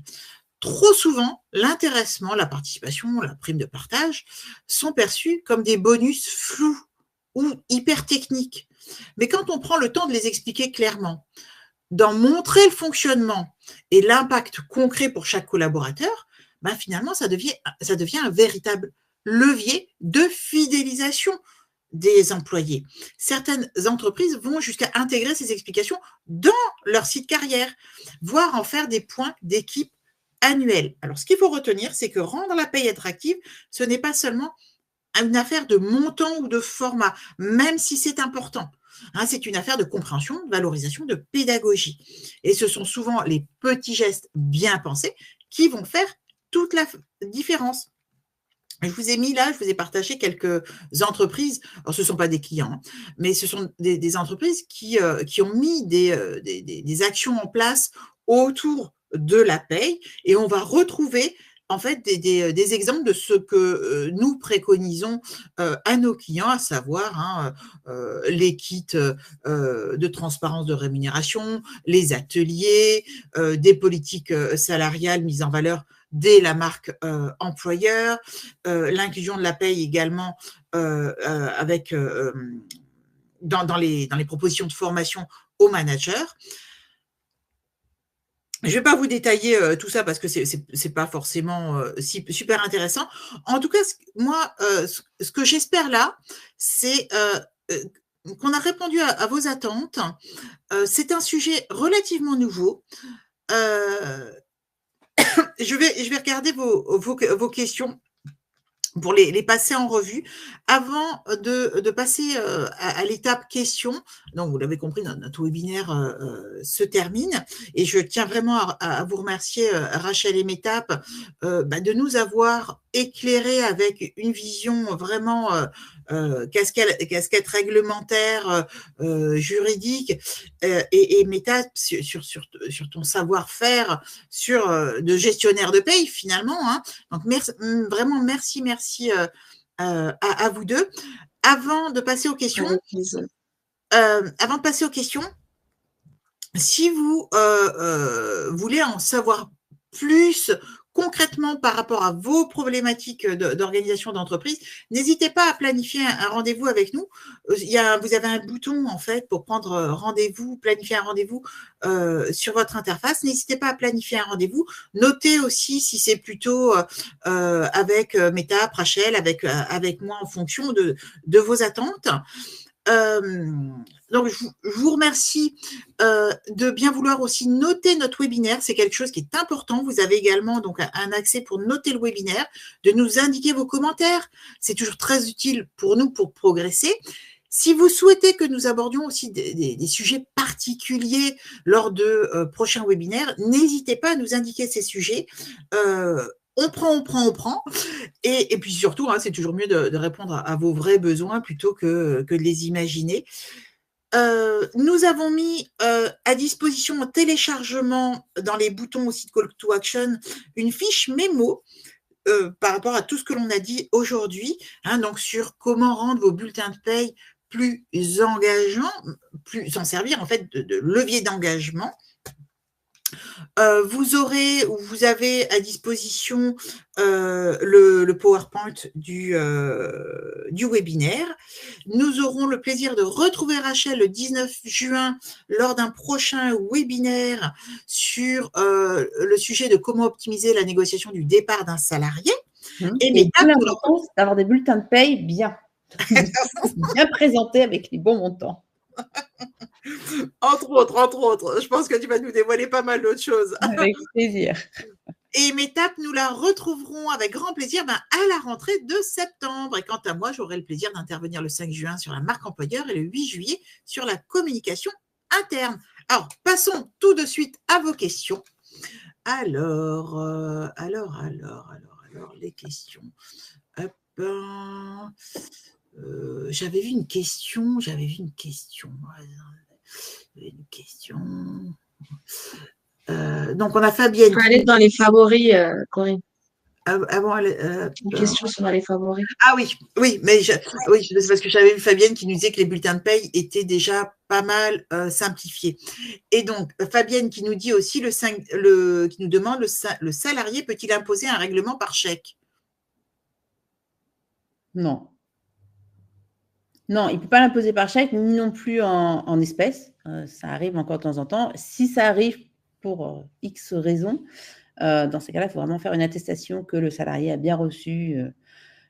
Trop souvent, l'intéressement, la participation, la prime de partage sont perçus comme des bonus flous ou hyper techniques. Mais quand on prend le temps de les expliquer clairement, d'en montrer le fonctionnement et l'impact concret pour chaque collaborateur, finalement, ça devient un véritable levier de fidélisation des employés. Certaines entreprises vont jusqu'à intégrer ces explications dans leur site carrière, voire en faire des points d'équipe annuels. Alors, ce qu'il faut retenir, c'est que rendre la paye attractive, ce n'est pas seulement une affaire de montant ou de format, même si c'est important. C'est une affaire de compréhension, de valorisation, de pédagogie. Et ce sont souvent les petits gestes bien pensés qui vont faire toute la différence. Je vous ai partagé quelques entreprises, alors ce ne sont pas des clients, mais ce sont des entreprises qui ont mis des actions en place autour de la paye, et on va retrouver en fait des exemples de ce que nous préconisons à nos clients, à savoir les kits de transparence de rémunération, les ateliers, des politiques salariales mises en valeur dès la marque employeur, l'inclusion de la paye également avec dans les propositions de formation aux managers. Je ne vais pas vous détailler tout ça parce que c'est pas forcément super intéressant. En tout cas, moi, ce que j'espère là, c'est qu'on a répondu à vos attentes. C'est un sujet relativement nouveau. Je vais regarder vos questions pour les passer en revue. Avant de passer à l'étape questions, donc vous l'avez compris, notre webinaire se termine, et je tiens vraiment à vous remercier, Rachel et Métap, de nous avoir éclairé avec une vision vraiment casquette réglementaire, juridique, et Métap sur ton savoir-faire de gestionnaire de paye finalement. Donc vraiment merci à vous deux. Avant de passer aux questions, si vous voulez en savoir plus concrètement par rapport à vos problématiques d'organisation d'entreprise, n'hésitez pas à planifier un rendez-vous avec nous. Vous avez un bouton en fait pour prendre rendez-vous, planifier un rendez-vous sur votre interface. N'hésitez pas à planifier un rendez-vous. Notez aussi si c'est plutôt avec Métap, Rachel, avec moi en fonction de vos attentes. Donc, je vous remercie de bien vouloir aussi noter notre webinaire. C'est quelque chose qui est important. Vous avez également donc un accès pour noter le webinaire, de nous indiquer vos commentaires. C'est toujours très utile pour nous pour progresser. Si vous souhaitez que nous abordions aussi des sujets particuliers lors de prochains webinaires, n'hésitez pas à nous indiquer ces sujets. On prend. Et puis surtout, hein, c'est toujours mieux de répondre à vos vrais besoins plutôt que de les imaginer. Nous avons mis à disposition en téléchargement dans les boutons aussi de Call to Action une fiche mémo par rapport à tout ce que l'on a dit aujourd'hui, hein, donc sur comment rendre vos bulletins de paye plus engageants, plus s'en servir en fait de levier d'engagement. Vous avez à disposition le PowerPoint du webinaire. Nous aurons le plaisir de retrouver Rachel le 19 juin lors d'un prochain webinaire sur le sujet de comment optimiser la négociation du départ d'un salarié. Et l'importance d'avoir des bulletins de paye bien présentés avec les bons montants. Entre autres. Je pense que tu vas nous dévoiler pas mal d'autres choses. Avec plaisir. Et Métap, nous la retrouverons avec grand plaisir à la rentrée de septembre. Et quant à moi, j'aurai le plaisir d'intervenir le 5 juin sur la marque employeur et le 8 juillet sur la communication interne. Alors, passons tout de suite à vos questions. Alors, les questions. Hop. J'avais vu une question. Donc, on a Fabienne. Tu peux aller dans les favoris, Corinne. Une question sont dans les favoris. Ah oui, mais c'est parce que j'avais vu Fabienne qui nous disait que les bulletins de paye étaient déjà pas mal simplifiés. Et donc, Fabienne qui nous dit aussi, qui nous demande, le salarié peut-il imposer un règlement par chèque? Non. Non, il ne peut pas l'imposer par chèque, ni non plus en espèces. Ça arrive encore de temps en temps. Si ça arrive pour X raisons, dans ces cas-là, il faut vraiment faire une attestation que le salarié a bien reçu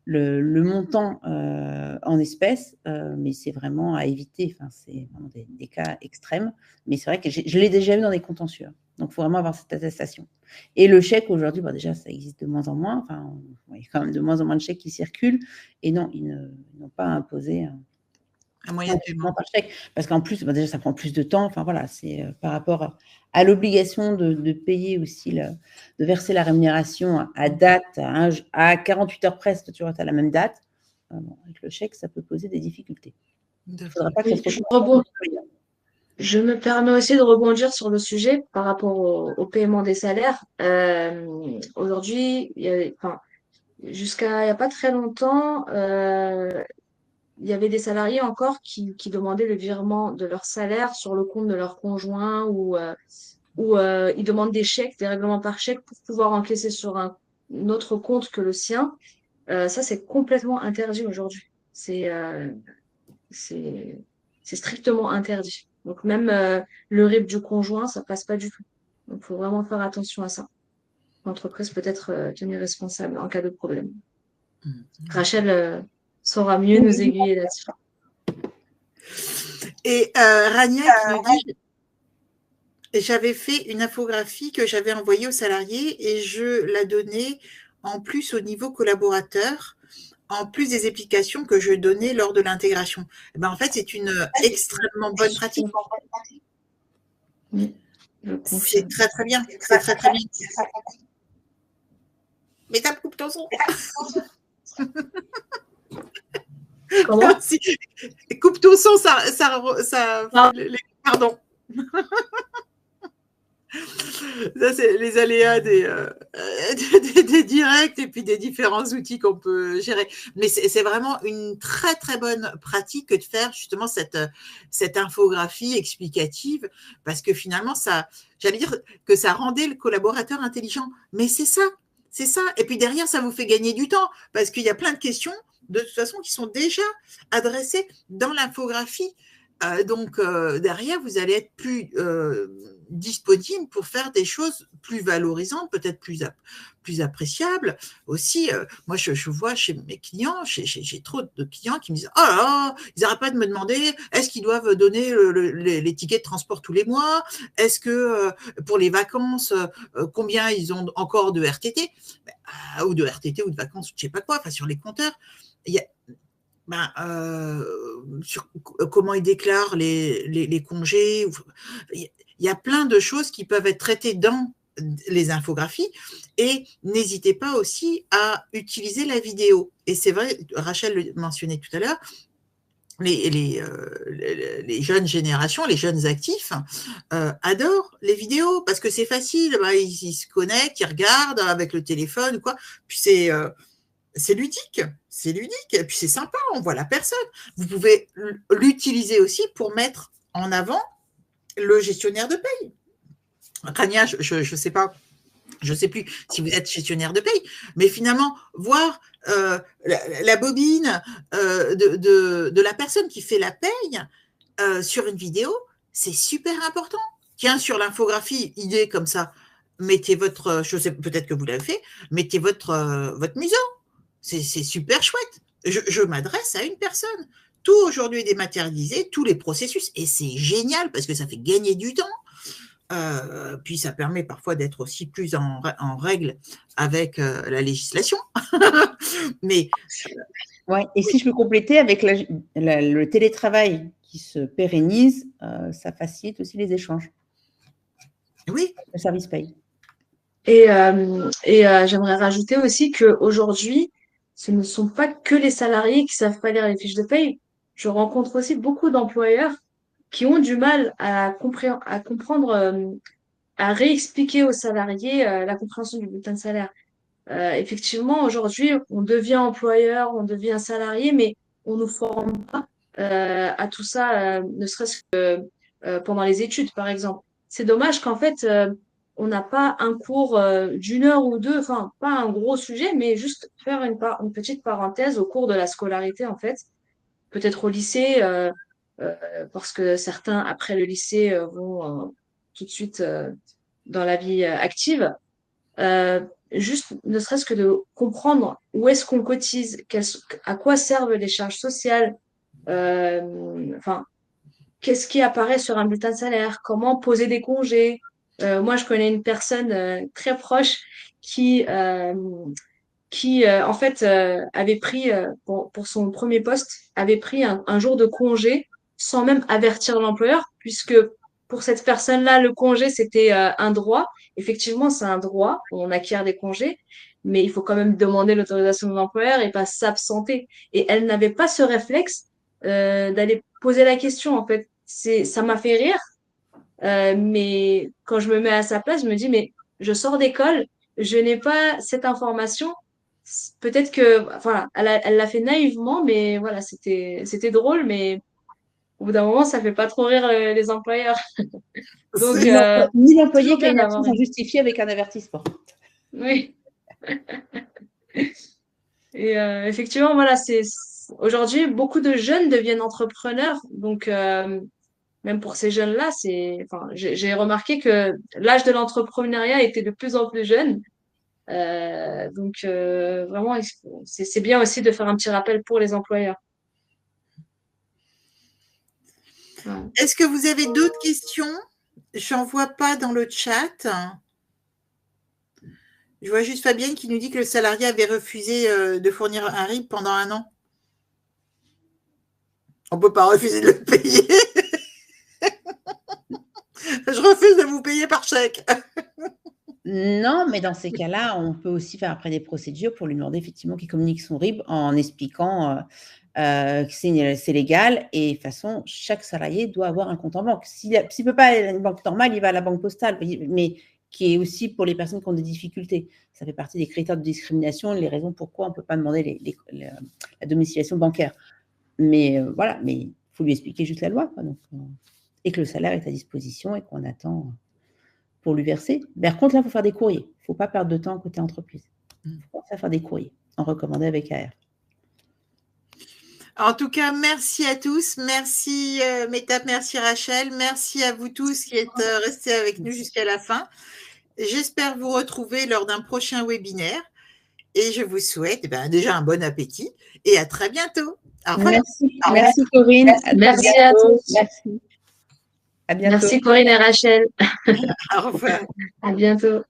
le montant en espèces, mais c'est vraiment à éviter. Enfin, c'est vraiment des cas extrêmes. Mais c'est vrai que je l'ai déjà vu dans des contentieux. Donc, il faut vraiment avoir cette attestation. Et le chèque, aujourd'hui, déjà, ça existe de moins en moins. Enfin, il y a quand même de moins en moins de chèques qui circulent. Et non, ils n'ont pas imposé un moyen de paiement par chèque. Parce qu'en plus, déjà, ça prend plus de temps. Enfin, voilà, c'est par rapport à l'obligation de payer aussi, de verser la rémunération à date, à 48 heures près, tu vois, tu as la même date. Avec le chèque, ça peut poser des difficultés. Il ne faudra pas que ça se Je me permets aussi de rebondir sur le sujet par rapport au paiement des salaires. Aujourd'hui, jusqu'à il n'y a pas très longtemps, il y avait des salariés encore qui demandaient le virement de leur salaire sur le compte de leur conjoint ou ils demandent des chèques, des règlements par chèque pour pouvoir encaisser sur un autre compte que le sien. Ça, c'est complètement interdit aujourd'hui. C'est strictement interdit. Donc même le RIB du conjoint, ça passe pas du tout. Donc il faut vraiment faire attention à ça. L'entreprise peut être tenue responsable en cas de problème. Rachel saura mieux nous aiguiller là-dessus. Et Rania qui nous dit, j'avais fait une infographie que j'avais envoyée aux salariés et je la donnais en plus au niveau collaborateur, en plus des explications que je donnais lors de l'intégration. En fait, c'est une extrêmement bonne pratique. Oui, c'est très, très bien. C'est très, très bien. Mais t'as coupé ton son. Comment? Coupe ton son, ça pardon. Ça, c'est les aléas des directs et puis des différents outils qu'on peut gérer. Mais c'est vraiment une très, très bonne pratique que de faire justement cette infographie explicative parce que finalement, j'allais dire que ça rendait le collaborateur intelligent. Mais c'est ça. Et puis derrière, ça vous fait gagner du temps parce qu'il y a plein de questions de toute façon qui sont déjà adressées dans l'infographie. Donc, derrière, vous allez être plus disponible pour faire des choses plus valorisantes, peut-être plus appréciables. Aussi, moi, je vois chez mes clients, j'ai trop de clients qui me disent « Oh là là, ils n'arrêtent pas de me demander est-ce qu'ils doivent donner les tickets de transport tous les mois? Est-ce que pour les vacances, combien ils ont encore de RTT ou de RTT ou de vacances, je ne sais pas quoi, enfin sur les compteurs. sur comment ils déclarent les congés. Il y a plein de choses qui peuvent être traitées dans les infographies, et n'hésitez pas aussi à utiliser la vidéo. Et c'est vrai, Rachel le mentionnait tout à l'heure, les jeunes générations, les jeunes actifs adorent les vidéos parce que c'est facile, ils se connectent, ils regardent avec le téléphone ou quoi, puis c'est ludique, et puis c'est sympa, on voit la personne. Vous pouvez l'utiliser aussi pour mettre en avant le gestionnaire de paye. Rania, je sais pas, je sais plus si vous êtes gestionnaire de paye, mais finalement, voir la bobine de la personne qui fait la paye sur une vidéo, c'est super important. Tiens, sur l'infographie, idée comme ça, mettez votre, je sais, peut-être que vous l'avez fait, mettez votre museau. C'est super chouette. Je m'adresse à une personne. Tout aujourd'hui est dématérialisé, tous les processus, et c'est génial parce que ça fait gagner du temps. Puis ça permet parfois d'être aussi plus en règle avec la législation. Mais ouais. Et si je peux compléter avec le télétravail qui se pérennise, ça facilite aussi les échanges. Oui. Le service paye. Et j'aimerais rajouter aussi qu'aujourd'hui, ce ne sont pas que les salariés qui savent pas lire les fiches de paye. Je rencontre aussi beaucoup d'employeurs qui ont du mal à comprendre, à réexpliquer aux salariés la compréhension du bulletin de salaire. Effectivement, aujourd'hui, on devient employeur, on devient salarié, mais on nous forme pas à tout ça, ne serait-ce que pendant les études, par exemple. C'est dommage qu'en fait, on n'a pas un cours d'une heure ou deux, enfin, pas un gros sujet, mais juste faire une petite parenthèse au cours de la scolarité, en fait. Peut-être au lycée, parce que certains, après le lycée, vont tout de suite dans la vie active. Juste, ne serait-ce que de comprendre où est-ce qu'on cotise, à quoi servent les charges sociales, enfin, qu'est-ce qui apparaît sur un bulletin de salaire, comment poser des congés. Moi, je connais une personne très proche qui, en fait, avait pris, pour son premier poste, avait pris un jour de congé sans même avertir l'employeur, puisque pour cette personne-là, le congé, c'était un droit. Effectivement, c'est un droit, on acquiert des congés, mais il faut quand même demander l'autorisation de l'employeur et pas s'absenter. Et elle n'avait pas ce réflexe d'aller poser la question, en fait. Ça m'a fait rire, mais quand je me mets à sa place, je me dis, mais je sors d'école, je n'ai pas cette information. Peut-être que, voilà, elle l'a fait naïvement, mais voilà, c'était drôle, mais au bout d'un moment, ça fait pas trop rire les employeurs. Donc, ni l'employé qui a une d'avoir absence injustifiée avec un avertissement. Oui. Et effectivement, voilà, aujourd'hui, beaucoup de jeunes deviennent entrepreneurs. Donc, même pour ces jeunes-là, enfin, j'ai remarqué que l'âge de l'entrepreneuriat était de plus en plus jeune. Donc, vraiment, c'est bien aussi de faire un petit rappel pour les employeurs. Ouais. Est-ce que vous avez d'autres questions? J'en vois pas dans le chat. Je vois juste Fabienne qui nous dit que le salarié avait refusé de fournir un RIB pendant 1 an. On ne peut pas refuser de le payer. Je refuse de vous payer par chèque. Non, mais dans ces cas-là, on peut aussi faire après des procédures pour lui demander effectivement qu'il communique son RIB en expliquant que c'est légal. Et de toute façon, chaque salarié doit avoir un compte en banque. S'il ne peut pas aller à une banque normale, il va à la banque postale, mais qui est aussi pour les personnes qui ont des difficultés. Ça fait partie des critères de discrimination, les raisons pourquoi on ne peut pas demander la domiciliation bancaire. Mais voilà, mais il faut lui expliquer juste la loi, quoi, donc, et que le salaire est à disposition et qu'on attend pour lui verser. Mais par contre, là, il faut faire des courriers. Il ne faut pas perdre de temps côté entreprise. Il faut commencer à faire des courriers en recommandé avec AR. En tout cas, merci à tous. Merci Métap, merci Rachel. Merci à vous tous qui êtes restés avec nous jusqu'à la fin. J'espère vous retrouver lors d'un prochain webinaire. Et je vous souhaite déjà un bon appétit et à très bientôt. Au revoir. Merci Corinne. Merci à tous. Merci. À bientôt. Merci Corinne et Rachel. Au revoir. À bientôt.